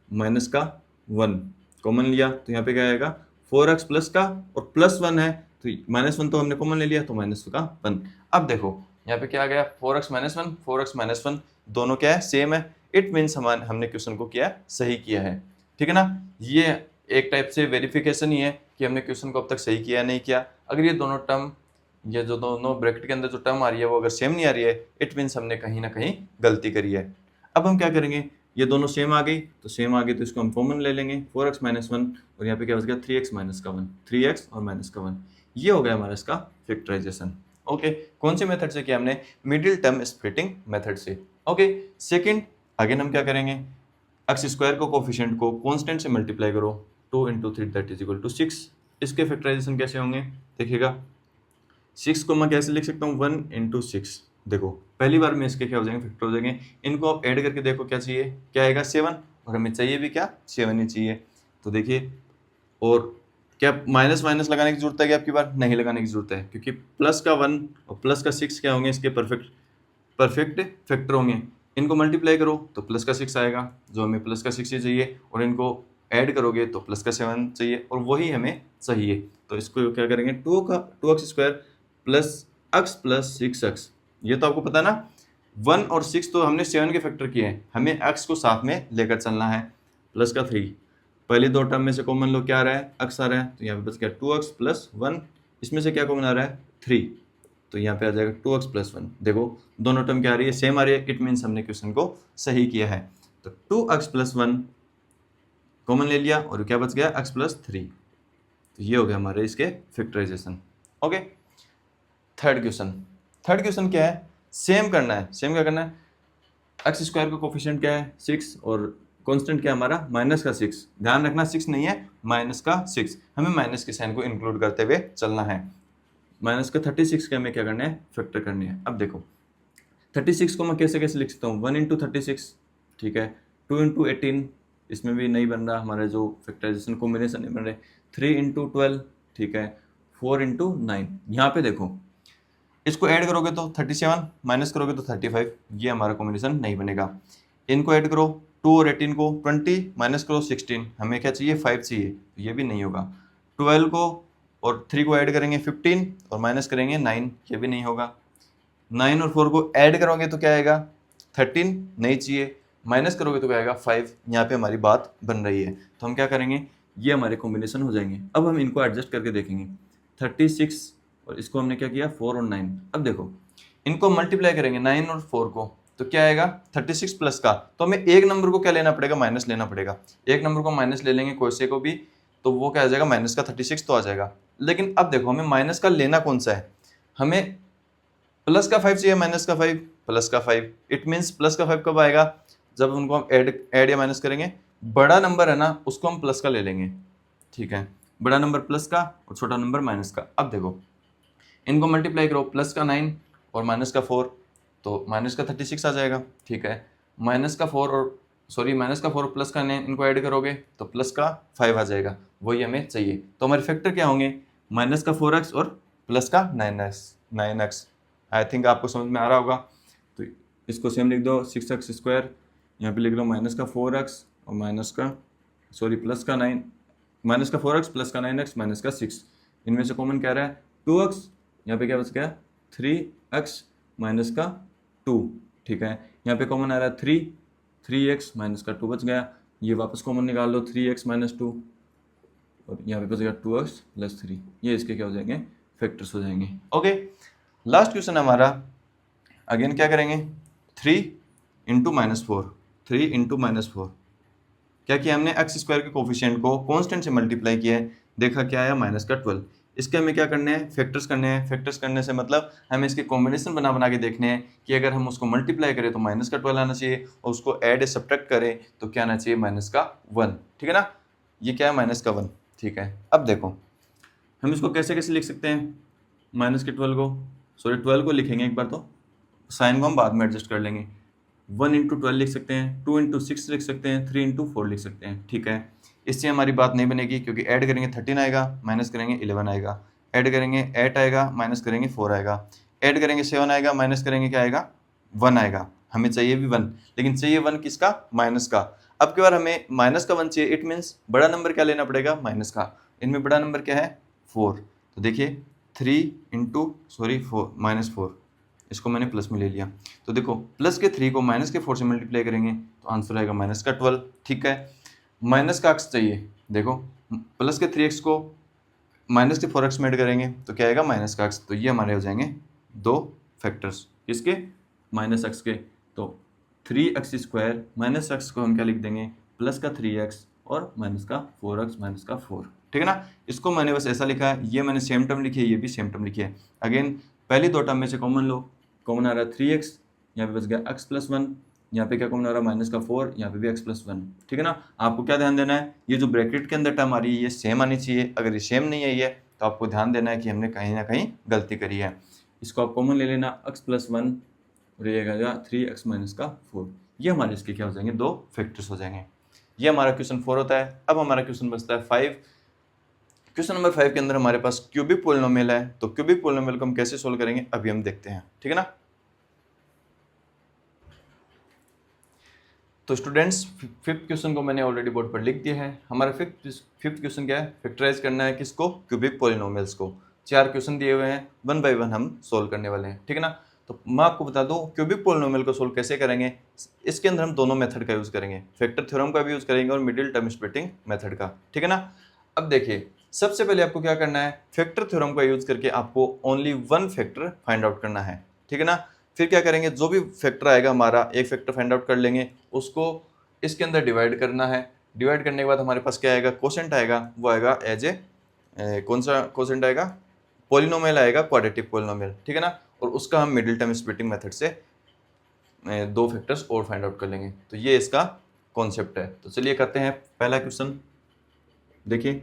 माइनस का 1 कॉमन लिया तो यहाँ पे क्या आएगा, 4x प्लस का, और प्लस 1 है तो माइनस 1 तो हमने कॉमन ले लिया, तो माइनस का 1। अब देखो यहाँ पे क्या आ गया, 4x माइनस 1 दोनों क्या है, सेम है। इट मीन्स हमने क्वेश्चन को किया सही किया है, ठीक है ना। ये एक टाइप से वेरिफिकेशन ही है कि हमने क्वेश्चन को अब तक सही किया या नहीं किया। अगर ये दोनों टर्म, ये जो दोनों ब्रैकेट के अंदर जो टर्म आ रही है वो अगर सेम नहीं आ रही है, इट मीन्स हमने कहीं ना कहीं गलती करी है। अब हम क्या करेंगे, ये दोनों सेम आ गई तो इसको हम कॉमन ले लेंगे, 4x माइनस 1, और यहाँ पे क्या बच गया, 3x माइनस का 1, 3x और माइनस का 1। ये हो गया हमारा इसका फैक्टराइजेशन, ओके, कौन से मेथड से किया हमने? मिडिल टर्म स्प्लिटिंग मेथड से। ओके, सेकंड अगेन हम क्या करेंगे, एक्स स्क्वायर को कोफिशिएंट को कांस्टेंट से मल्टीप्लाई करो, 2 × 3 दैट इज इक्वल टू 6। इसके फैक्टराइजेशन कैसे होंगे देखिएगा, 6 को मैं कैसे लिख सकता हूँ, 1 × 6। देखो पहली बार में इसके क्या हो जाएंगे, फैक्टर हो जाएंगे। इनको आप ऐड करके देखो क्या चाहिए, क्या आएगा 7, और हमें चाहिए भी क्या 7 ही चाहिए। तो देखिए, और क्या माइनस माइनस लगाने की जरूरत है कि आपकी बार नहीं लगाने की जरूरत है, क्योंकि प्लस का 1 और प्लस का 6 क्या होंगे, इसके परफेक्ट फैक्टर होंगे। इनको मल्टीप्लाई करो तो प्लस का 6 आएगा, जो हमें प्लस का 6 ही चाहिए, और इनको ऐड करोगे तो प्लस का 7 चाहिए, और वही हमें चाहिए। तो इसको क्या करेंगे, 2x² plus x plus 6x। ये तो आपको पता है ना, 1 और 6 तो हमने 7 के फैक्टर किए हैं, हमें x को साथ में लेकर चलना है, प्लस का 3। पहले दो टर्म में से कॉमन लो क्या आ रहा है, x आ रहा है, तो यहाँ पे बच गया 2x प्लस 1। इसमें से क्या कॉमन आ रहा है 3, तो यहाँ पे आ जाएगा 2x प्लस 1। देखो दोनों टर्म क्या आ रही है, सेम आ रही है, इट मीन्स हमने क्वेश्चन को सही किया है। तो 2x प्लस 1 कॉमन ले लिया, और क्या बच गया x प्लस 3। तो ये हो गया हमारे इसके फैक्टराइजेशन। ओके, थर्ड क्वेश्चन क्या है, सेम करना है। सेम क्या करना है, एक्स स्क्वायर का कोफिशिएंट क्या है 6, और कांस्टेंट क्या है हमारा माइनस का 6। ध्यान रखना 6 नहीं है, माइनस का 6, हमें माइनस के साइन को इंक्लूड करते हुए चलना है। माइनस का 36 के हमें क्या करना है, फैक्टर करनी है। अब देखो 36 को मैं कैसे लिख सकता हूँ, 1 × 36, ठीक है, 2 × 18, इसमें भी नहीं बन रहा हमारे जो फैक्टराइजेशन कॉम्बिनेशन नहीं बन रहे, 3 × 12, ठीक है, 4 × 9। यहाँ पे देखो इसको ऐड करोगे तो 37, माइनस करोगे तो 35, ये हमारा कॉम्बिनेशन नहीं बनेगा। इनको ऐड करो 2 और 18 को, 20 माइनस करो 16, हमें क्या चाहिए 5 चाहिए, ये भी नहीं होगा। 12 को और 3 को ऐड करेंगे 15, और माइनस करेंगे 9, ये भी नहीं होगा। 9 और 4 को ऐड करोगे तो क्या आएगा 13, नहीं चाहिए, माइनस करोगे तो क्या आएगा 5। यहाँ पे हमारी बात बन रही है, तो हम क्या करेंगे, ये हमारे कॉम्बिनेशन हो जाएंगे। अब हम इनको एडजस्ट करके देखेंगे, 36 और इसको हमने क्या किया 4 और 9। अब देखो इनको मल्टीप्लाई करेंगे 9 और 4 को, तो क्या आएगा 36 प्लस का, तो हमें एक नंबर को क्या लेना पड़ेगा, माइनस लेना पड़ेगा। एक नंबर को माइनस ले लेंगे कोई से को भी, तो वो क्या आ जाएगा माइनस का 36 तो आ जाएगा। लेकिन अब देखो हमें माइनस का लेना कौन सा है, हमें प्लस का 5 चाहिए, माइनस का 5, प्लस का 5। इट मीन्स प्लस का 5 कब आएगा, जब उनको हम ऐड या माइनस करेंगे। बड़ा नंबर है ना, उसको हम प्लस का ले लेंगे, ठीक है, बड़ा नंबर प्लस का और छोटा नंबर माइनस का। अब देखो इनको मल्टीप्लाई करो, प्लस का 9 और माइनस का 4, तो माइनस का 36 आ जाएगा, ठीक है। माइनस का 4 और प्लस का 9 इनको ऐड करोगे तो प्लस का 5 आ जाएगा, वही हमें चाहिए। तो हमारे फैक्टर क्या होंगे, माइनस का 4x और प्लस का 9x। आई थिंक आपको समझ में आ रहा होगा। तो इसको सेम लिख दो, 6x², यहाँ पे लिख लो माइनस का 4x और प्लस का 9, माइनस का 4x प्लस का 9x माइनस का 6। इनमें से कॉमन क्या रहा है 2x, यहाँ पे क्या बच गया 3x माइनस का 2, ठीक है। यहाँ पे कॉमन आ रहा है 3x माइनस का 2 बच गया, ये वापस कॉमन निकाल लो 3x माइनस 2, और यहाँ पे बचेगा 2x प्लस 3। ये इसके क्या हो जाएंगे, फैक्टर्स हो जाएंगे। ओके, लास्ट क्वेश्चन हमारा अगेन क्या करेंगे, 3 × -4, 3 × -4 क्या किया हमने, एक्स स्क्वायर के कोफिशिएंट को कांस्टेंट से मल्टीप्लाई किया है, देखा क्या आया माइनस का 12। इसके हमें क्या करने हैं, फैक्टर्स करने हैं। फैक्टर्स करने से मतलब हमें इसके कॉम्बिनेशन बना के देखने हैं कि अगर हम उसको मल्टीप्लाई करें तो माइनस का 12 आना चाहिए, और उसको ऐड सब्ट्रैक्ट करें तो क्या आना चाहिए, माइनस का 1, ठीक है ना। ये क्या है माइनस का 1, ठीक है। अब देखो हम इसको कैसे लिख सकते हैं, माइनस के 12 को लिखेंगे एक बार, तो साइन को हम बाद में एडजस्ट कर लेंगे। 1 × 12 लिख सकते हैं, 2 × 6 लिख सकते हैं, 3 × 4 लिख सकते हैं, ठीक है। इससे हमारी बात नहीं बनेगी, क्योंकि ऐड करेंगे 13 आएगा, माइनस करेंगे 11 आएगा, ऐड करेंगे 8 आएगा, माइनस करेंगे 4 आएगा, ऐड करेंगे 7 आएगा, माइनस करेंगे क्या आएगा 1 आएगा। हमें चाहिए भी 1, लेकिन चाहिए 1 किसका, माइनस का। अब की बार हमें माइनस का 1 चाहिए, इट मीन्स बड़ा नंबर क्या लेना पड़ेगा, माइनस का। इनमें बड़ा नंबर क्या है 4, तो देखिए 3 × -4, इसको मैंने प्लस में ले लिया। तो देखो प्लस के 3 को माइनस के 4 से मल्टीप्लाई करेंगे तो आंसर आएगा माइनस का 12, ठीक है। माइनस का x चाहिए, देखो प्लस के 3x को माइनस के 4x में ऐड करेंगे तो क्या आएगा माइनस का x। तो ये हमारे हो जाएंगे 2 फैक्टर्स, किसके, माइनस x के। तो 3x² माइनस x को हम क्या लिख देंगे, प्लस का 3x और माइनस का 4x माइनस का 4, ठीक है ना। इसको मैंने बस ऐसा लिखा है, ये मैंने सेम टर्म लिखी है, ये भी सेम टर्म लिखी है। अगेन पहली दो टर्म में से कॉमन लो, कॉमन आ रहा है 3x, यहाँ पे बच गया x + 1, यहाँ पे क्या कॉमन आ रहा है -4, यहाँ पे भी x + 1, ठीक है ना। आपको क्या ध्यान देना है, ये जो ब्रैकेट के अंदर टर्म आ रही है ये सेम आनी चाहिए, अगर ये सेम नहीं आई है तो आपको ध्यान देना है कि हमने कहीं ना कहीं गलती करी है। इसको आप कॉमन ले लेना, x + 1 और ये आएगा 3x - 4, ये हमारे इसके क्या हो जाएंगे, दो फैक्टर्स हो जाएंगे। ये हमारा क्वेश्चन 4 होता है। अब हमारा क्वेश्चन बचता है 5। क्वेश्चन नंबर 5 के अंदर हमारे पास क्यूबिक पोलिनोमियल है, तो क्यूबिक पोलिनोमियल को हम कैसे सोल्व करेंगे अभी हम देखते हैं, ठीक है ना। तो स्टूडेंट्स, फिफ्थ क्वेश्चन को मैंने ऑलरेडी बोर्ड पर लिख दिया है। हमारा फिफ्थ क्वेश्चन क्या है, फैक्टराइज करना है किसको, क्यूबिक पोलिनोमियल्स को। 4 क्वेश्चन दिए हुए हैं, 1 बाय 1 हम सोल्व करने वाले हैं, ठीक है ना। तो मैं आपको बता दूं क्यूबिक पोलिनोमियल को सोल्व कैसे करेंगे। इसके अंदर हम दोनों मेथड का यूज करेंगे, फैक्टर थ्योरम का भी यूज करेंगे और मिडिल टर्म स्प्लिटिंग मेथड का, ठीक है ना। अब देखिए, सबसे पहले आपको क्या करना है, फैक्टर थ्योरम का यूज करके आपको ओनली 1 फैक्टर फाइंड आउट करना है, ठीक है ना। फिर क्या करेंगे, जो भी फैक्टर आएगा हमारा, एक फैक्टर फाइंड आउट कर लेंगे, उसको इसके अंदर डिवाइड करना है। डिवाइड करने के बाद हमारे पास क्या आएगा, कोसेंट आएगा, वो आएगा एज ए कौन सा कोसेंट आएगा, पोलिनोमियल आएगा, क्वाड्रेटिक पोलिनोमियल, ठीक है ना। और उसका हम मिडिल टर्म स्प्लिटिंग मेथड से 2 फैक्टर्स और फाइंड आउट कर लेंगे। तो ये इसका कॉन्सेप्ट है। तो चलिए करते हैं पहला क्वेश्चन। देखिए,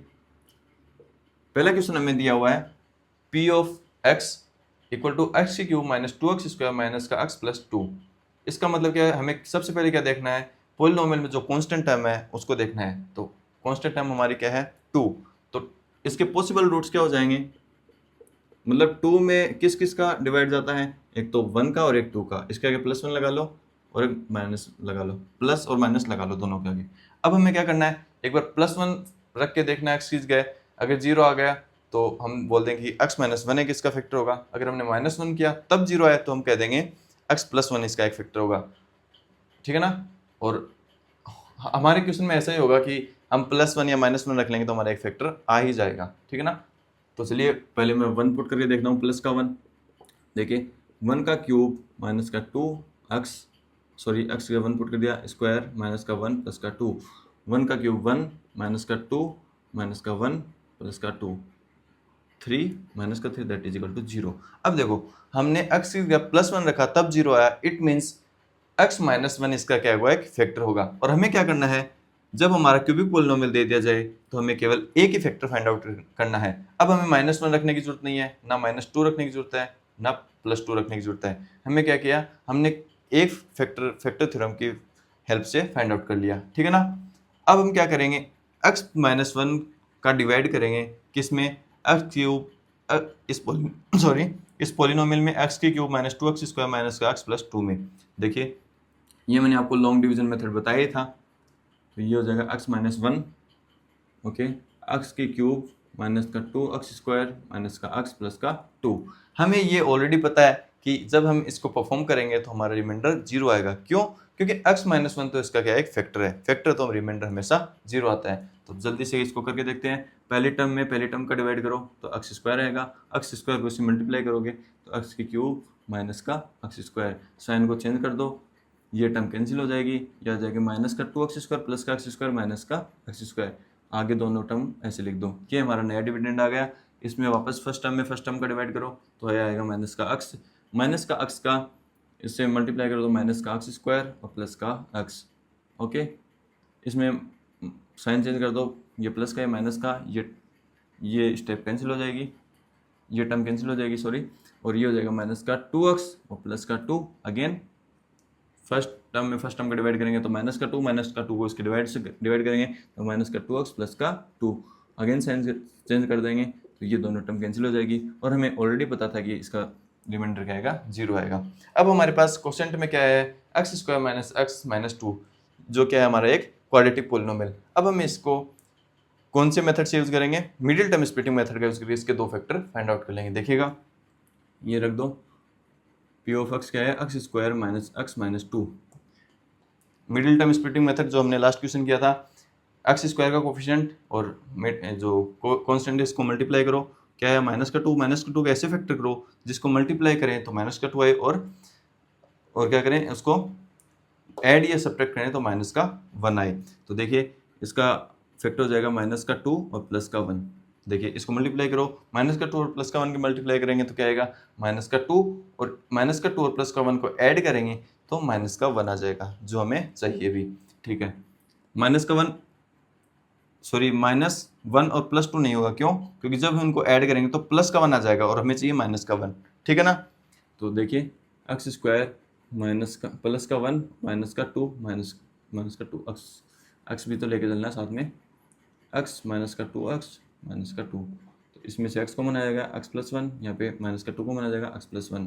पहला क्वेश्चन हमें दिया हुआ है p of x equal to x³ - 2x² - x + 2। इसका मतलब क्या है, हमें सबसे पहले क्या देखना है, पोलिनोमियल में जो कांस्टेंट टर्म है उसको देखना है। तो कांस्टेंट टर्म हमारी क्या है, 2। तो इसके पॉसिबल रूट्स क्या हो जाएंगे, मतलब 2 में किस किस का डिवाइड जाता है, एक तो 1 का और एक 2 का। इसके आगे +1 लगा लो और एक माइनस लगा लो, प्लस और माइनस लगा लो दोनों के आगे। अब हमें क्या करना है, एक बार +1 रख के देखना है x किस गए, अगर 0 आ गया तो हम बोल देंगे कि x - 1 एक इसका फैक्टर होगा। अगर हमने -1 किया तब 0 आया तो हम कह देंगे x + 1 इसका एक फैक्टर होगा, ठीक है ना। और हमारे क्वेश्चन में ऐसा ही होगा कि हम +1 या -1 रख लेंगे तो हमारा एक फैक्टर आ ही जाएगा, ठीक है ना। तो चलिए पहले मैं 1 पुट करके देखता हूँ, प्लस का 1। देखिए 1 का क्यूब माइनस का 2 x, सॉरी x का 1 पुट कर दिया, स्क्वायर माइनस का 1 प्लस का 2। 1 का क्यूब 1 माइनस का 2 माइनस का 1 प्लस का 2, 3 माइनस का 3 दैट इज इक्वल टू 0। अब देखो, हमने x का +1 रखा तब 0 आया, इट मीन्स x - 1 इसका क्या होगा, एक फैक्टर होगा। और हमें क्या करना है, जब हमारा क्यूबिक पोलिनोमियल दे दिया जाए तो हमें केवल एक ही फैक्टर फाइंड आउट करना है। अब हमें -1 रखने की जरूरत नहीं है, ना -2 रखने की जरूरत है, ना +2 रखने की जरूरत है। हमें क्या किया, हमने एक फैक्टर थ्योरम की हेल्प से फाइंड आउट कर लिया, ठीक है ना। अब हम क्या करेंगे, x - 1 का डिवाइड करेंगे किसमें, x³ इस पोलिनोमियल में x³ - 2x² - x + 2 में। देखिए ये मैंने आपको लॉन्ग डिवीजन मेथड बताया ही था, तो ये हो जाएगा x - 1, ओके, x³ माइनस का 2x² माइनस का x प्लस का 2। हमें ये ऑलरेडी पता है कि जब हम इसको परफॉर्म करेंगे तो हमारा रिमाइंडर 0 आएगा। क्यों, क्योंकि x - 1 तो इसका क्या है, एक फैक्टर है, फैक्टर तो रिमाइंडर हमेशा 0 आता है। तो जल्दी से इसको करके देखते हैं। पहली टर्म में पहली टर्म का डिवाइड करो तो x² आएगा, x² को इससे मल्टीप्लाई करोगे तो x³ माइनस का x², साइन को चेंज कर दो, ये टर्म कैंसिल हो जाएगी, ये आ जाएगी माइनस का 2x² प्लस का x² माइनस का x²। आगे दोनों टर्म ऐसे लिख दो, ये हमारा नया डिविडेंड आ गया। इसमें वापस फर्स्ट टर्म का डिवाइड करो तो ये आएगा माइनस का x का इससे मल्टीप्लाई करो तो माइनस का x² और प्लस का x, ओके। इसमें साइन चेंज कर दो, ये प्लस का है माइनस का, ये स्टेप कैंसिल हो जाएगी, ये टर्म कैंसिल हो जाएगी, सॉरी। और ये हो जाएगा माइनस का 2x और प्लस का 2। अगेन फर्स्ट टर्म का डिवाइड करेंगे तो माइनस का 2 को इसके डिवाइड करेंगे तो माइनस का 2x प्लस का 2। अगेन साइन चेंज कर देंगे तो ये दोनों टर्म कैंसिल हो जाएगी। और हमें ऑलरेडी पता था कि इसका रिमाइंडर क्या आएगा, 0 आएगा। अब हमारे पास क्वोशिएंट में क्या है, x² माइनस x माइनस 2, जो क्या है हमारा एक क्वाड्रेटिक पोलिनोमियल। अब हम इसको कौन से मेथड से यूज करेंगे, मिडिल टर्म स्प्लिटिंग मेथड का यूज करके इसके 2 फैक्टर फाइंड आउट कर लेंगे। देखिएगा ये रख दो, p ऑफ x क्या है, x² minus x minus 2। Middle term splitting method जो हमने लास्ट क्वेश्चन किया था, x² का कोफिशिएंट और जो कांस्टेंट है इसको मल्टीप्लाई करो, क्या है माइनस का 2 को ऐसे फैक्टर करो जिसको मल्टीप्लाई करें तो माइनस का 2 आए, और क्या करें, उसको ऐड या सब्ट्रैक्ट करें तो माइनस का 1 आए। तो देखिए इसका फैक्टर हो जाएगा माइनस का 2 और प्लस का 1, देखिए इसको मल्टीप्लाई करो, माइनस का 2 और प्लस का 1 की मल्टीप्लाई करेंगे तो क्या आएगा माइनस का 2, और माइनस का 2 और प्लस का 1 को ऐड करेंगे तो माइनस का 1 आ जाएगा, जो हमें चाहिए भी। ठीक है, माइनस का 1 सॉरी माइनस 1 और प्लस 2 नहीं होगा, क्यों? क्योंकि जब हम इनको ऐड करेंगे तो प्लस का 1 आ जाएगा और हमें चाहिए माइनस का 1। ठीक है ना, तो देखिए एक्स स्क्वायर माइनस का प्लस का 1 माइनस का 2 माइनस का 2 एक्स भी तो लेके चलना है साथ में, एक्स माइनस का 2 एक्स माइनस का 2, तो इसमें से एक्स कॉमन आ जाएगा एक्स प्लस 1, यहाँ पे माइनस का 2 कॉमन आ जाएगा एक्स प्लस 1,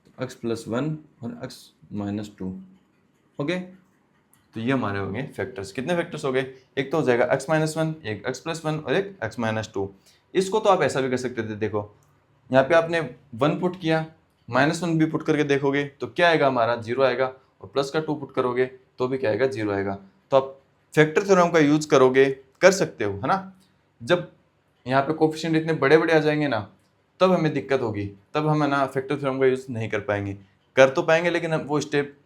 तो एक्स प्लस 1 और एक्स माइनस 2। ओके, तो ये हमारे हो गए फैक्टर्स। कितने फैक्टर्स हो गए? एक तो हो जाएगा x माइनस 1, एक x प्लस 1 और एक x माइनस 2। इसको तो आप ऐसा भी कर सकते थे, देखो यहाँ पे आपने 1 पुट किया, माइनस 1 भी पुट करके देखोगे तो क्या आएगा हमारा 0 आएगा, और प्लस का 2 पुट करोगे तो भी क्या आएगा 0 आएगा। तो आप फैक्टर थ्योरम का यूज करोगे, कर सकते हो, है ना। जब यहाँ पे कोफिशिएंट इतने बड़े बड़े आ जाएंगे ना, तब हमें दिक्कत होगी, तब हम है ना फैक्टर थ्योरम का यूज नहीं कर पाएंगे। कर तो पाएंगे लेकिन वो स्टेप,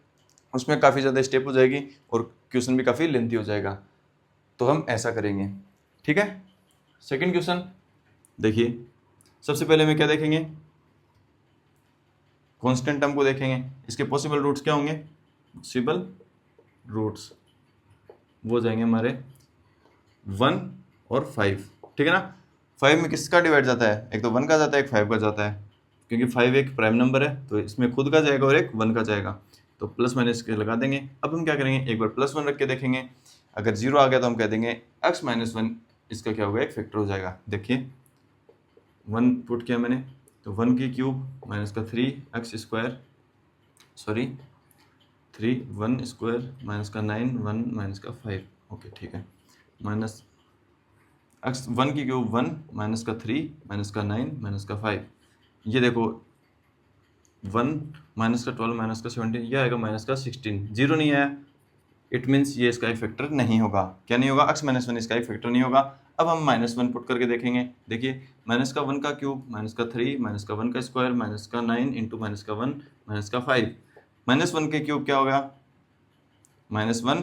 उसमें काफ़ी ज़्यादा स्टेप हो जाएगी और क्वेश्चन भी काफ़ी लेंथी हो जाएगा, तो हम ऐसा करेंगे। ठीक है, सेकंड क्वेश्चन देखिए, सबसे पहले हम क्या देखेंगे, कांस्टेंट टर्म को देखेंगे। इसके पॉसिबल रूट्स क्या होंगे? पॉसिबल रूट्स वो जाएंगे हमारे 1 और 5। ठीक है ना, 5 में किसका डिवाइड जाता है? एक तो 1 का जाता है, एक 5 का जाता है, क्योंकि 5 एक प्राइम नंबर है तो इसमें खुद का जाएगा और एक 1 का जाएगा, तो प्लस माइनस के लगा देंगे। अब हम क्या करेंगे, एक बार प्लस 1 रख के देखेंगे, अगर 0 आ गया तो हम कह देंगे x माइनस 1 इसका क्या होगा, एक फैक्टर हो जाएगा। देखिए 1 पुट किया मैंने, तो 1 की क्यूब माइनस का 3x square, sorry 3 1 square minus का 9 1 माइनस का 5। ओके ठीक है, माइनस x 1 की क्यूब 1 माइनस का 3 माइनस का 9 माइनस का 5। ये देखो 1 माइनस का 12 माइनस का 17, ये आएगा माइनस का 16। 0 नहीं आया, इट मीन्स ये इसका एक फैक्टर नहीं होगा। क्या नहीं होगा? x माइनस 1 इसका एक फैक्टर नहीं होगा। अब हम माइनस 1 पुट करके देखेंगे। देखिए माइनस का 1 का क्यूब माइनस का 3 माइनस का 1 का स्क्वायर माइनस का 9 इंटू माइनस का 1 माइनस का 5। माइनस 1 के क्यूब क्या होगा? माइनस 1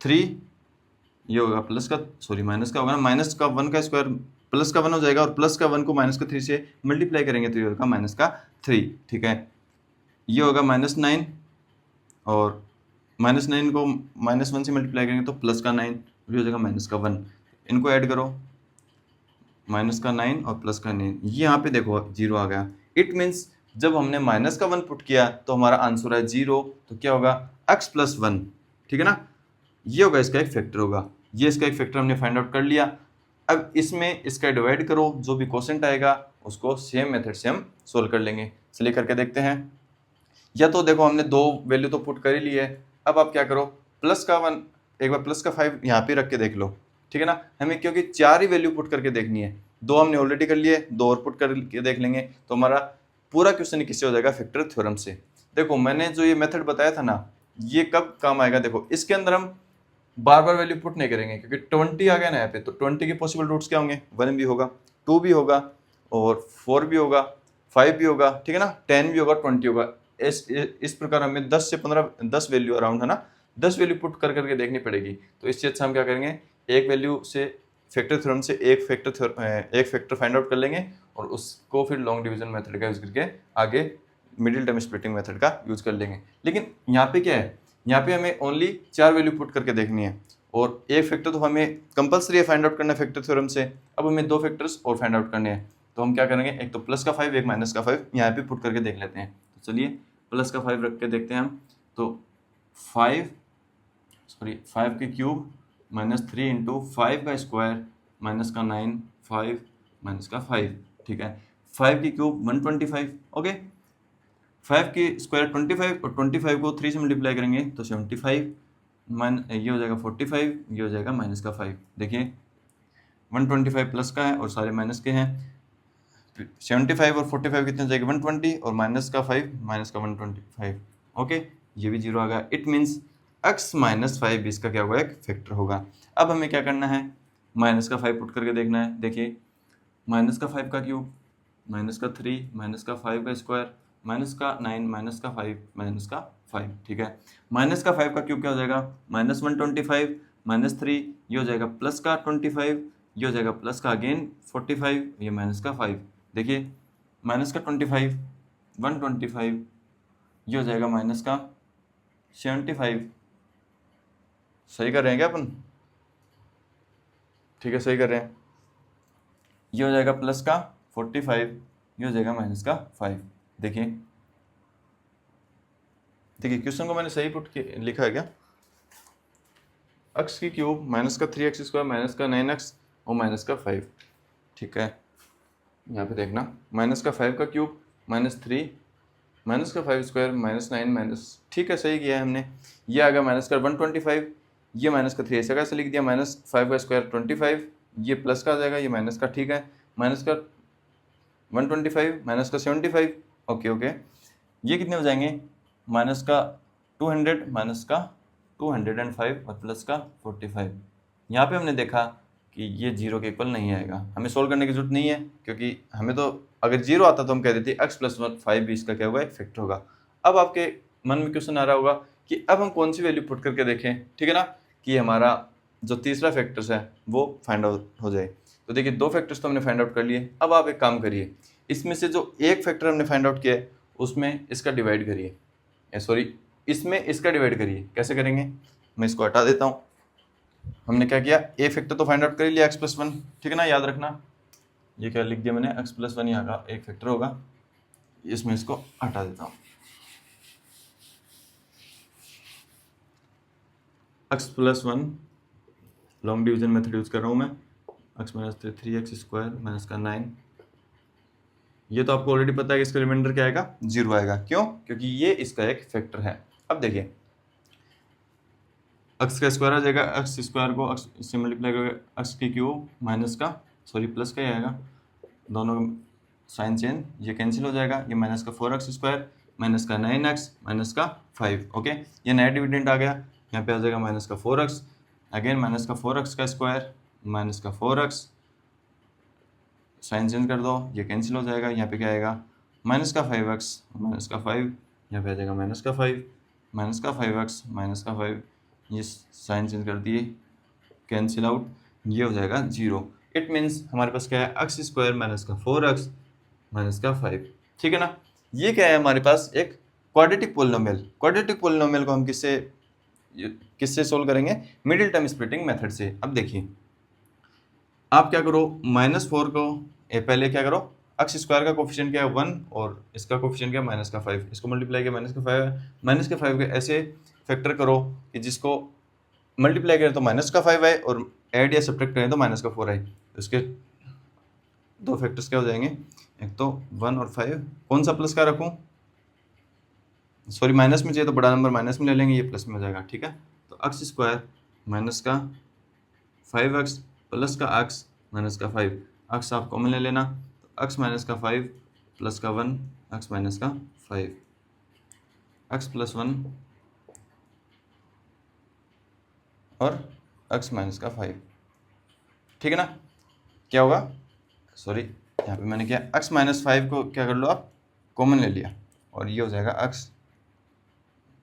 3, ये होगा प्लस का, सॉरी माइनस का होगा ना, माइनस का 1 का स्क्वायर प्लस का 1 हो जाएगा, और प्लस का 1 को माइनस का 3 से मल्टीप्लाई करेंगे तो ये होगा माइनस का 3। ठीक है, ये होगा माइनस 9, और माइनस 9 को माइनस 1 से मल्टीप्लाई करेंगे तो प्लस का 9, ये हो जाएगा माइनस का 1। इनको ऐड करो, माइनस का 9 और प्लस का 9, ये यहाँ पे देखो 0 आ गया। इट मीन्स जब हमने माइनस का 1 पुट किया तो हमारा आंसर है 0, तो क्या होगा x प्लस 1। ठीक है ना, ये होगा इसका एक फैक्टर होगा। ये इसका एक फैक्टर हमने फाइंड आउट कर लिया। अब इसमें इसका डिवाइड करो, जो भी क्वोशेंट आएगा उसको सेम मेथड से हम सोल्व कर लेंगे। चलिए करके देखते हैं। या तो देखो हमने 2 वैल्यू तो पुट कर ही ली है, अब आप क्या करो, प्लस का 1 एक बार प्लस का 5 यहाँ पे रख के देख लो। ठीक है ना, हमें क्योंकि 4 ही वैल्यू पुट करके देखनी है, 2 हमने ऑलरेडी कर लिए, 2 और पुट करके देख लेंगे तो हमारा पूरा क्वेश्चन किससे हो जाएगा, फैक्टर थ्योरम से। देखो मैंने जो ये मेथड बताया था ना, ये कब काम आएगा, देखो इसके अंदर हम बार बार वैल्यू पुट नहीं करेंगे, क्योंकि 20 आ गया ना यहाँ पे, तो 20 के पॉसिबल रूट्स क्या होंगे, 1 भी होगा, 2 भी होगा, और 4 भी होगा, 5 भी होगा, ठीक है ना, 10 भी होगा, 20 होगा। इस प्रकार हमें 10 से 15 10 वैल्यू अराउंड, है ना, 10 वैल्यू पुट कर करके देखनी पड़ेगी। तो इससे अच्छा हम क्या करेंगे, एक वैल्यू से फैक्टर थ्योरम से एक फैक्टर फाइंड आउट कर लेंगे, और उसको फिर लॉन्ग डिवीजन मेथड का यूज करके आगे मिडिल टर्म स्प्लिटिंग मेथड का यूज कर लेंगे। लेकिन यहाँ पे क्या है, यहाँ पे हमें ओनली 4 वैल्यू पुट करके देखनी है, और एक फैक्टर तो हमें कंपलसरी फाइंड आउट करना है फैक्टर थ्योरम से। अब हमें 2 फैक्टर्स और फाइंड आउट करने हैं, तो हम क्या करेंगे, एक तो प्लस का 5 एक माइनस का 5 यहाँ पे पुट करके देख लेते हैं। तो चलिए प्लस का 5 रख के देखते हैं हम। तो 5 के क्यूब माइनस 3 इंटू 5 का स्क्वायर माइनस का 9 5 माइनस का 5। ठीक है, 5 की क्यूब 125। ओके, 5 की स्क्वायर 25, और 25 को 3 से मल्टीप्लाई करेंगे तो 75, ये हो जाएगा 45, ये हो जाएगा माइनस का 5। देखिए 125 प्लस का है और सारे माइनस के हैं, 75 और 45 कितने हो जाएगा 120, और माइनस का 5 माइनस का 125। ओके, ये भी 0 आ गया। इट मीन्स x माइनस 5 इसका क्या होगा, एक फैक्टर होगा। अब हमें क्या करना है, माइनस का 5 पुट करके देखना है। देखिए माइनस का 5 का क्यूब माइनस का 3 माइनस का 5 का स्क्वायर माइनस का 9 माइनस का 5 माइनस का 5। ठीक है, माइनस का 5 का क्यूब क्या हो जाएगा, माइनस 125 माइनस 3, ये हो जाएगा प्लस का 25, ये हो जाएगा प्लस का अगेन 45, ये माइनस का 5, देखिए माइनस का 25, 125, ये हो जाएगा माइनस का 75। सही कर रहे हैं क्या अपन? ठीक है, सही कर रहे हैं। ये हो जाएगा प्लस का 45, ये हो जाएगा माइनस का 5। देखिए देखिए क्वेश्चन को मैंने सही पुट लिखा है क्या? x की क्यूब माइनस का 3x² माइनस का 9x और माइनस का 5। ठीक है, यहाँ पे देखना माइनस का 5 का क्यूब -3 माइनस का 5² -9 माइनस, ठीक है सही किया है हमने। ये आ गया माइनस का 125, ये माइनस का 3 ऐसा कैसे लिख दिया, -5 का स्क्वायर 25, ये प्लस का आ जाएगा, ये माइनस का, ठीक है माइनस का 125 माइनस का 75, ओके ओके। ये कितने हो जाएंगे, माइनस का 200 माइनस का 205 और प्लस का 45। यहाँ पे हमने देखा कि ये 0 के इक्वल नहीं आएगा, हमें सोल्व करने की जरूरत नहीं है, क्योंकि हमें तो अगर 0 आता तो हम कह देते x + 1 5 भी इसका क्या होगा, एक फैक्टर होगा। अब आपके मन में क्वेश्चन आ रहा होगा कि अब हम कौन सी वैल्यू पुट करके देखें, ठीक है ना, कि हमारा जो तीसरा फैक्टर्स है वो फाइंड आउट हो जाए। तो देखिए 2 फैक्टर्स तो हमने फाइंड आउट कर लिए। अब आप एक काम करिए, इसमें से जो एक फैक्टर हमने फाइंड आउट किया है उसमें इसका डिवाइड करिए, सॉरी इसमें इसका डिवाइड करिए। कैसे करेंगे, मैं इसको हटा देता हूँ। हमने क्या किया, ए फैक्टर तो फाइंड आउट कर लिया x + 1, ठीक है ना, याद रखना ये क्या लिख दिया मैंने, x + 1 यहाँ का एक फैक्टर होगा, इसमें इसको हटा देता हूँ। x + 1 long division method use कर रहा हूँ मैं, x - 3x² माइनस का 9। ये तो आपको ऑलरेडी पता है कि इसका रिमाइंडर क्या आएगा, 0 आएगा। क्यों, क्योंकि ये इसका एक फैक्टर है। अब देखिए x का स्क्वायर आ जाएगा, x² को x से मल्टीप्लाई करोगे x की क्यूब माइनस का, सॉरी प्लस का ही आएगा, दोनों साइन चेंज, ये कैंसिल हो जाएगा, ये माइनस का 4x² माइनस का 9x माइनस का 5, ओके। ये नया डिविडेंड आ गया, यहाँ पे आ जाएगा माइनस का 4x, अगेन माइनस का 4x का स्क्वायर माइनस का 4x, साइन चेंज कर दो, ये कैंसिल हो जाएगा, यहाँ पे क्या आएगा माइनस का 5x माइनस का 5, यहाँ पे आ जाएगा माइनस का 5 माइनस का 5x माइनस का 5, ये साइन चेंज कर दिए, कैंसिल आउट, ये हो जाएगा 0। इट मीन्स हमारे पास क्या है, x² माइनस का 4x माइनस का 5, ठीक है ना। ये क्या है हमारे पास, एक क्वाड्रेटिक पोलिनोमियल। क्वाड्रेटिक पोलिनोमियल को हम किससे सोल्व करेंगे, मिडिल टर्म स्प्लिटिंग मेथड से। अब देखिए आप क्या करो, -4 को पहले क्या करो, x² का कोफिशिएंट क्या है 1 और इसका कोफिशिएंट क्या है -5, इसको मल्टीप्लाई किया -5 के ऐसे फैक्टर करो कि जिसको मल्टीप्लाई करें तो -5 आए और ऐड या सब्ट्रैक्ट करें तो -4 आए। तो इसके दो फैक्टर्स क्या हो जाएंगे, एक तो 1 और 5, कौन सा प्लस का रखूं, सॉरी माइनस में चाहिए तो बड़ा नंबर माइनस में ले लेंगे, ये प्लस में हो जाएगा, ठीक है। तो x² माइनस का 5x प्लस का x माइनस का 5, x आप कॉमन ले लेना, तो x माइनस का 5 प्लस का 1 x माइनस का 5, x + 1 और x माइनस का 5, ठीक है ना। क्या होगा, सॉरी यहाँ पे मैंने क्या, x - 5 को क्या कर लो आप कॉमन ले लिया और ये हो जाएगा x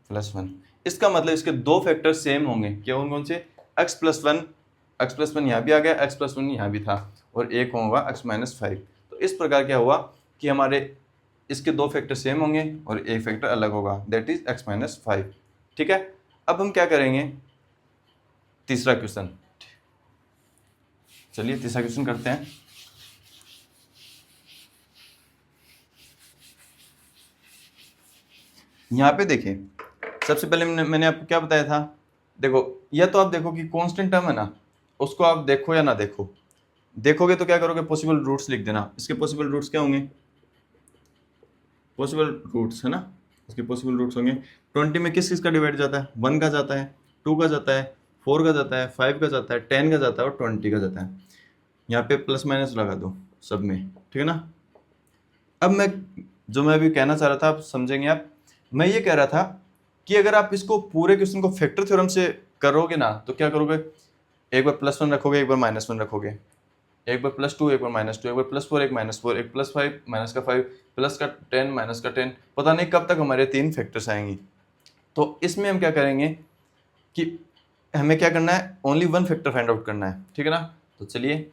+ 1। इसका मतलब इसके दो फैक्टर सेम होंगे, क्या होंगे उनसे, x + 1 यहाँ भी आ गया, x + 1 यहाँ भी था, और एक होगा x - 5। तो इस प्रकार क्या हुआ कि हमारे इसके दो फैक्टर सेम होंगे और एक फैक्टर अलग होगा, दैट इज x - 5, ठीक है। अब हम क्या करेंगे, तीसरा क्वेश्चन, चलिए तीसरा क्वेश्चन करते हैं। यहाँ पे देखिए सबसे पहले मैंने आपको क्या बताया था, देखो या तो आप देखो कि कांस्टेंट टर्म है ना, उसको आप देखो या ना देखो, देखोगे तो क्या करोगे, पॉसिबल रूट्स लिख देना। इसके पॉसिबल रूट्स क्या होंगे, पॉसिबल रूट्स है ना, इसके पॉसिबल रूट्स होंगे 20 में किस का डिवाइड जाता है, 1 का जाता है, 2 का जाता है, 4 का जाता है, 5 का जाता है, 10 का जाता है और 20 का जाता है। यहाँ पे प्लस माइनस लगा दो सब में, ठीक है ना। अब मैं अभी कहना चाह रहा था आप समझेंगे आप, मैं ये कह रहा था कि अगर आप इसको पूरे क्वेश्चन को फैक्टर थ्योरम से करोगे ना तो क्या करोगे, एक बार +1 रखोगे, एक बार -1 रखोगे, एक बार +2 एक बार -2, एक बार +4 एक -4, एक +5 माइनस का 5 प्लस का 10 माइनस का 10, पता नहीं कब तक हमारे 3 फैक्टर्स आएंगी। तो इसमें हम क्या करेंगे कि हमें क्या करना है, ओनली 1 फैक्टर फाइंड आउट करना है, ठीक है ना। तो चलिए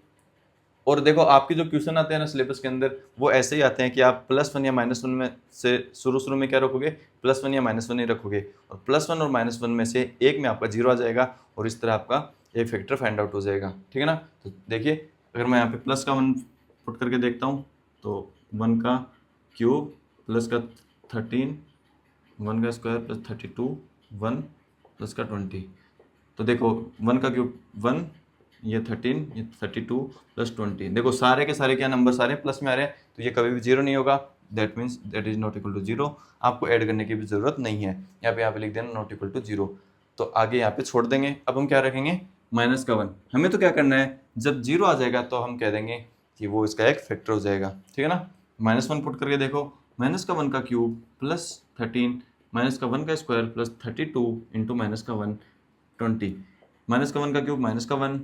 और देखो आपके जो क्वेश्चन आते हैं ना सिलेबस के अंदर, वो ऐसे ही आते हैं कि आप +1 या -1 में से शुरू में क्या रखोगे, +1 या -1 ही रखोगे, और +1 और -1 में से एक में आपका 0 आ जाएगा, और इस तरह आपका एक फैक्टर फाइंड आउट हो जाएगा। ठीक है ना। तो देखिए अगर मैं यहाँ पे प्लस का 1 पुट करके देखता हूँ, तो 1 का क्यूब प्लस का 13, 1 का स्क्वायर प्लस 32, 1 प्लस का 20। तो देखो 1 का क्यूब 1, ये 13, ये 32 प्लस 20। देखो सारे के सारे क्या नंबर सारे प्लस में आ रहे हैं, तो ये कभी भी 0 नहीं होगा। That means that is not equal to 0। आपको ऐड करने की भी ज़रूरत नहीं है, यहाँ पे लिख देना नॉट इक्वल टू 0। तो आगे यहाँ पे छोड़ देंगे। अब हम क्या रखेंगे, माइनस का 1। हमें तो क्या करना है, जब 0 आ जाएगा तो हम कह देंगे कि वो इसका एक फैक्टर हो जाएगा। ठीक है ना। -1 पुट करके देखो, माइनस का 1 का क्यूब प्लस 13, माइनस का 1 का स्क्वायर प्लस 32 इंटू माइनस का 1 20। माइनस का 1 का क्यूब माइनस का 1,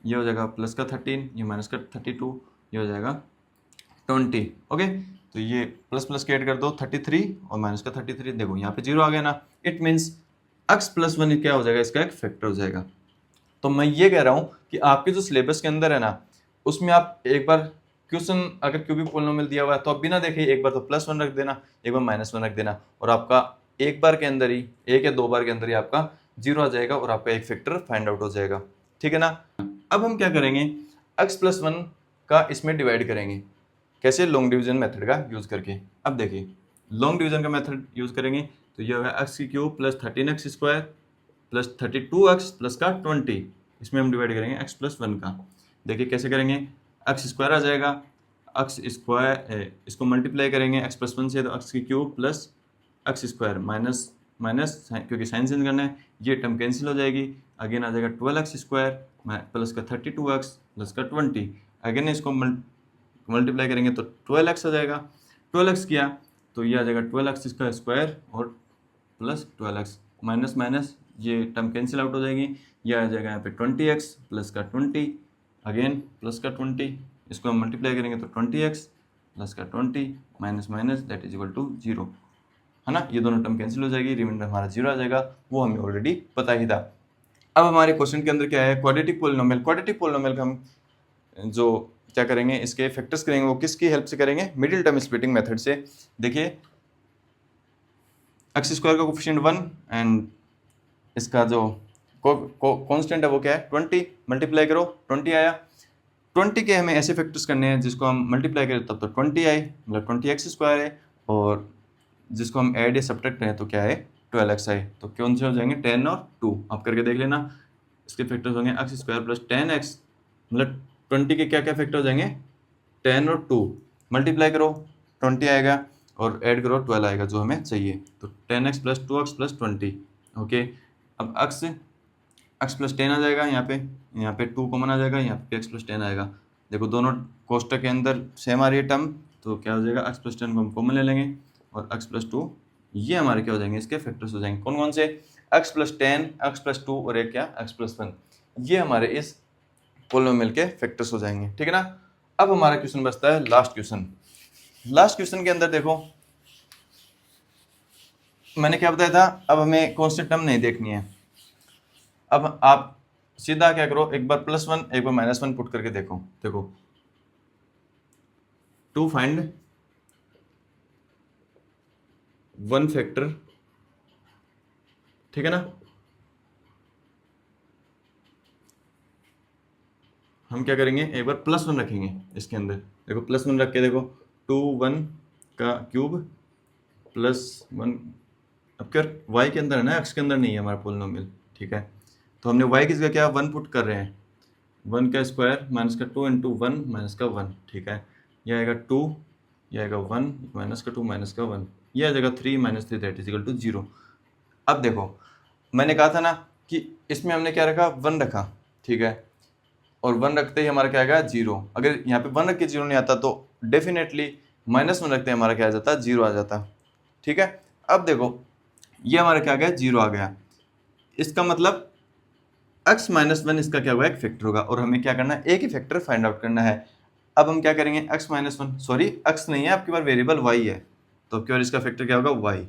ये हो जाएगा प्लस का 13, ये माइनस का 32, ये हो जाएगा 20। ओके, तो ये प्लस प्लस के ऐड कर दो 33 और माइनस का 33। देखो यहाँ पे 0 आ गया ना, इट मीन्स x प्लस 1 क्या हो जाएगा, इसका एक फैक्टर हो जाएगा। तो मैं ये कह रहा हूँ कि आपके जो सिलेबस के अंदर है ना, उसमें आप एक बार क्वेश्चन अगर क्यूबिक पॉलिनोमियल दिया हुआ है तो आप बिना देखे एक बार तो +1 रख देना, एक बार -1 रख देना, और आपका एक बार के अंदर ही, एक या दो बार के अंदर ही आपका 0 आ जाएगा और आपका एक फैक्टर फाइंड आउट हो जाएगा। ठीक है ना। अब हम क्या करेंगे, x प्लस 1 का इसमें डिवाइड करेंगे। कैसे, लॉन्ग डिवीजन मेथड का यूज करके। अब देखिए लॉन्ग डिवीजन का मेथड यूज करेंगे तो ये होगा x की cube plus 13x square plus 32x plus का 20। इसमें हम डिवाइड करेंगे x प्लस 1 का। देखिए कैसे करेंगे, x स्क्वायर आ जाएगा, x स्क्वायर इसको मल्टीप्लाई करेंगे x प्लस 1 से, तो x की cube plus x square minus minus, क्योंकि साइन चेंज करना है, ये टर्म कैंसिल हो जाएगी। अगेन आ जाएगा 12x स्क्वायर प्लस का 32x प्लस का 20। अगेन इसको मल्टीप्लाई करेंगे तो 12x आ जाएगा। 12x किया तो ये आ जाएगा 12x इसका स्क्वायर और प्लस 12x, माइनस माइनस ये टर्म कैंसिल आउट हो जाएगी। ये आ जाएगा यहाँ पे 20x प्लस का 20, अगेन प्लस का 20, इसको हम मल्टीप्लाई करेंगे तो 20x प्लस का 20 minus minus that is equal to 0, है ना। ये दोनों टर्म कैंसिल हो जाएगी, रिमाइंडर हमारा 0 आ जाएगा, वो हमें ऑलरेडी पता ही था। अब हमारे क्वेश्चन के अंदर क्या है, क्वाड्रेटिक पोलिनोमियल। क्वाड्रेटिक पोलिनोमियल का हम जो क्या करेंगे, इसके फैक्टर्स करेंगे, वो किसकी हेल्प से करेंगे, मिडिल टर्म स्प्लिटिंग मेथड से। देखिए एक्स स्क्वायर का कोफिशिएंट 1 एंड इसका जो कांस्टेंट है वो क्या है 20, मल्टीप्लाई करो 20 आया। 20 के हमें ऐसे फैक्टर्स करने हैं जिसको हम मल्टीप्लाई करें तब तो 20 आए, मतलब 20x स्क्वायर है, और जिसको हम ऐड या सब्ट्रैक्ट करें तो क्या है 12x आए। तो कौन से हो जाएंगे 10 और 2, आप करके देख लेना। इसके फैक्टर्स होंगे एक्स स्क्वायर प्लस 10x, मतलब 20 के क्या क्या फैक्टर हो जाएंगे 10 और 2, मल्टीप्लाई करो 20 आएगा और ऐड करो 12 आएगा जो हमें चाहिए, तो 10x plus 2x plus 20। Okay, अब x प्लस 10 आ जाएगा, यहाँ पे 2 कॉमन आ जाएगा, यहाँ पे x प्लस 10 आएगा। देखो दोनों कोष्टक के अंदर सेम आ रही है टर्म, तो क्या हो जाएगा x प्लस 10 को हम कॉमन ले लेंगे और x प्लस 2, ये हमारे क्या हो जाएंगे, इसके फैक्टर्स हो जाएंगे। कौन कौन से, x प्लस 10, x प्लस 2 और एक क्या x प्लस 1, ये हमारे इस पोलिनोमियल के फैक्टर्स हो जाएंगे। ठीक है ना। अब हमारा क्वेश्चन बचता है लास्ट क्वेश्चन। लास्ट क्वेश्चन के अंदर देखो मैंने क्या बताया था, अब हमें कांस्टेंट टर्म नहीं देखनी है। अब आप सीधा क्या करो, एक बार +1 एक बार -1 पुट करके देखो टू फाइंड वन फैक्टर। ठीक है ना। हम क्या करेंगे, एक बार +1 रखेंगे इसके अंदर। देखो +1 रख के देखो 2 1 का क्यूब +1। अब क्या y के अंदर है ना, x के अंदर नहीं है हमारा पोलिनोमियल। ठीक है, तो हमने y की जगह क्या 1 पुट कर रहे हैं, 1 का स्क्वायर माइनस का 2 इंटू 1 माइनस का 1। ठीक है, यह आएगा 2, यह आएगा 1 माइनस का 2 माइनस का 1, यह आ जाएगा 3 minus 3 that is equal to 0। अब देखो मैंने कहा था ना कि इसमें हमने क्या रखा 1 रखा। ठीक है, और 1 रखते ही हमारा क्या आएगा 0। अगर यहाँ पे 1 रख के 0 नहीं आता तो डेफिनेटली -1 रखते हमारा क्या आ जाता 0 आ जाता। ठीक है, अब देखो ये हमारा क्या आ गया 0 आ गया, इसका मतलब x माइनस 1 इसका क्या होगा एक फैक्टर होगा, और हमें क्या करना है एक ही फैक्टर फाइंड आउट करना है। अब हम क्या करेंगे x माइनस 1, सॉरी x नहीं है आपकी बार वेरिएबल y है, तो आपकी बार इसका फैक्टर क्या होगा y।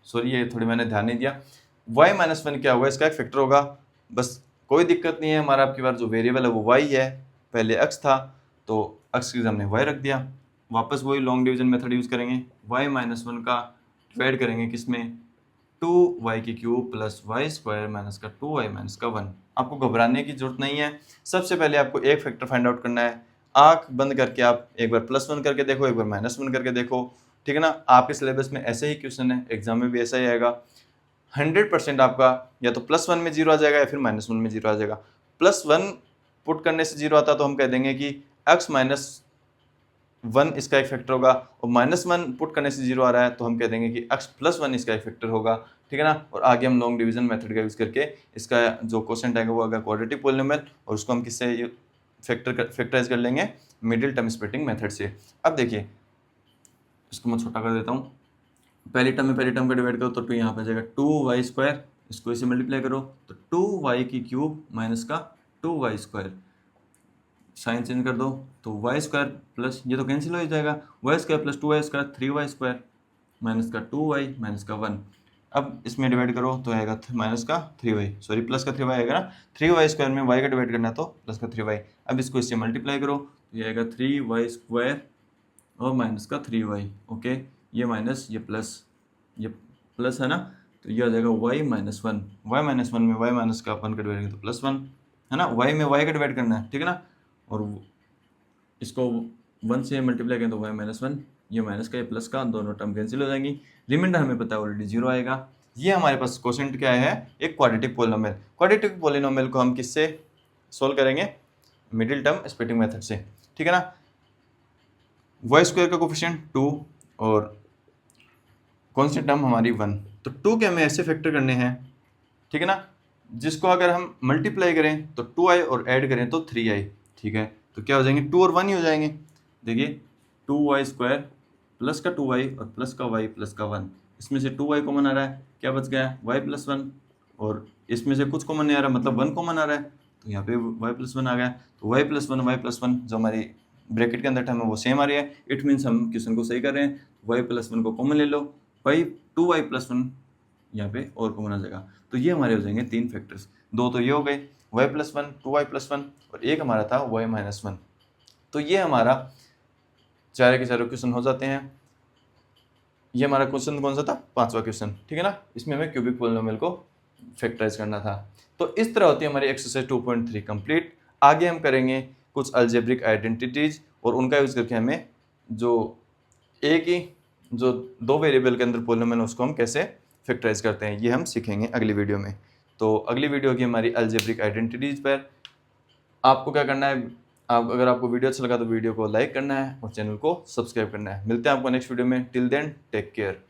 सॉरी ये थोड़ी मैंने ध्यान नहीं दिया, y माइनस 1 क्या होगा इसका एक फैक्टर होगा। बस कोई दिक्कत नहीं है, हमारा आपकी बार जो वेरिएबल है वो y है, पहले x था, तो एक्स की जगह हमने वाई रख दिया। वापस वही लॉन्ग डिवीजन मेथड यूज़ करेंगे, वाई माइनस वन का डिवाइड करेंगे किसमें, 2y³ plus Y square minus का 2y माइनस का 1। आपको घबराने की जरूरत नहीं है। सबसे पहले आपको एक फैक्टर फाइंड आउट करना है। आंख बंद करके आप एक बार +1 करके देखो, एक बार -1 करके देखो, ठीक है ना। आपके सिलेबस में ऐसे ही क्वेश्चन है, एग्जाम में भी ऐसा ही आएगा। 100% आपका या तो +1 में 0 आ जाएगा या फिर -1 में 0 आ जाएगा। +1 पुट करने से 0 आता तो हम कह देंगे कि x माइनस 1 इसका एक फैक्टर होगा, और -1 पुट करने से 0 आ रहा है तो हम कह देंगे कि x + 1 इसका एक फैक्टर होगा, ठीक है ना। और आगे हम लॉन्ग डिवीजन मेथड का यूज़ करके इसका जो क्वोशिएंट आएगा वो आएगा क्वाड्रेटिक पॉलिनोमियल, और उसको हम किससे फैक्टराइज कर लेंगे, मिडिल टर्म स्प्लिटिंग मेथड से। अब देखिए इसको मैं छोटा कर देता हूँ। पहली टर्म में पहली टर्म का डिवाइड करो तो 2 यहाँ पे आ जाएगा 2y², इसको इसे मल्टीप्लाई करो तो 2y³ माइनस का 2y², साइन चेंज कर दो तो y² प्लस ये तो कैंसिल हो जाएगा, y² plus 2y² 3y² minus का 2y माइनस का 1। अब इसमें डिवाइड करो तो आएगा माइनस का 3y, सॉरी प्लस का 3y आएगा ना, 3y² में y का डिवाइड करना है तो प्लस का 3y। अब इसको इससे मल्टीप्लाई करो तो ये आएगा 3y² और माइनस का 3y। ओके, ये माइनस ये प्लस है ना, तो ये आ जाएगा y माइनस 1। y माइनस 1 में y माइनस का 1 का डिवाइड करेंगे तो +1 है ना, y में y का डिवाइड करना है, ठीक है ना। और इसको 1 से मल्टीप्लाई करें तो y माइनस 1, ये माइनस का ये प्लस का, दोनों टर्म कैंसिल हो जाएंगी, रिमाइंडर हमें पता है ऑलरेडी 0 आएगा। ये हमारे पास क्वोशिएंट क्या है, एक क्वाड्रेटिक पॉलिनोमियल। क्वाड्रेटिक पॉलिनोमियल को हम किससे सोल्व करेंगे, मिडिल टर्म स्प्लिटिंग मेथड से, ठीक है ना। y² का कोफिशिएंट 2 और कॉन्स्टेंट टर्म हमारी 1, तो 2 के हमें ऐसे फैक्टर करने हैं, ठीक है ना, जिसको अगर हम मल्टीप्लाई करें तो 2i और ऐड करें तो 3i, ठीक है। तो क्या हो जाएंगे, 2 और 1 ही हो जाएंगे। देखिए 2y² प्लस का 2y और प्लस का y प्लस का 1, इसमें से 2y कॉमन आ रहा है, क्या बच गया y + 1, और इसमें से कुछ कॉमन नहीं आ रहा मतलब 1 कॉमन आ रहा है, तो यहाँ पे y + 1 आ गया। तो y + 1 y + 1 जो हमारी ब्रैकेट के अंदर टर्म है वो सेम आ रही है। इट मीन्स हम क्वेश्चन को सही कर रहे हैं। y + 1 को कॉमन ले लो, 2y + 1 यहाँ पे और कॉमन आ जाएगा। तो ये हमारे हो जाएंगे 3 फैक्टर्स, 2 तो ये हो गए y + 1 2y + 1 और एक हमारा था y - 1। तो ये हमारा चारों के चारों क्वेश्चन हो जाते हैं। ये हमारा क्वेश्चन कौन सा था, 5वां क्वेश्चन, ठीक है ना। इसमें हमें क्यूबिक पॉलिनोमियल को फैक्टराइज करना था। तो इस तरह होती है हमारी एक्सरसाइज 2.3 कंप्लीट। आगे हम करेंगे कुछ अलजेब्रिक आइडेंटिटीज और उनका यूज करके हमें जो एक ही जो 2 वेरिएबल के अंदर पॉलिनोमियल उसको हम कैसे फैक्टराइज करते हैं, ये हम सीखेंगे अगली वीडियो में। तो अगली वीडियो की हमारी अलजेब्रिक आइडेंटिटीज पर। आपको क्या करना है, अगर आपको वीडियो अच्छा लगा तो वीडियो को लाइक करना है और चैनल को सब्सक्राइब करना है। मिलते हैं आपको नेक्स्ट वीडियो में। Till then take care.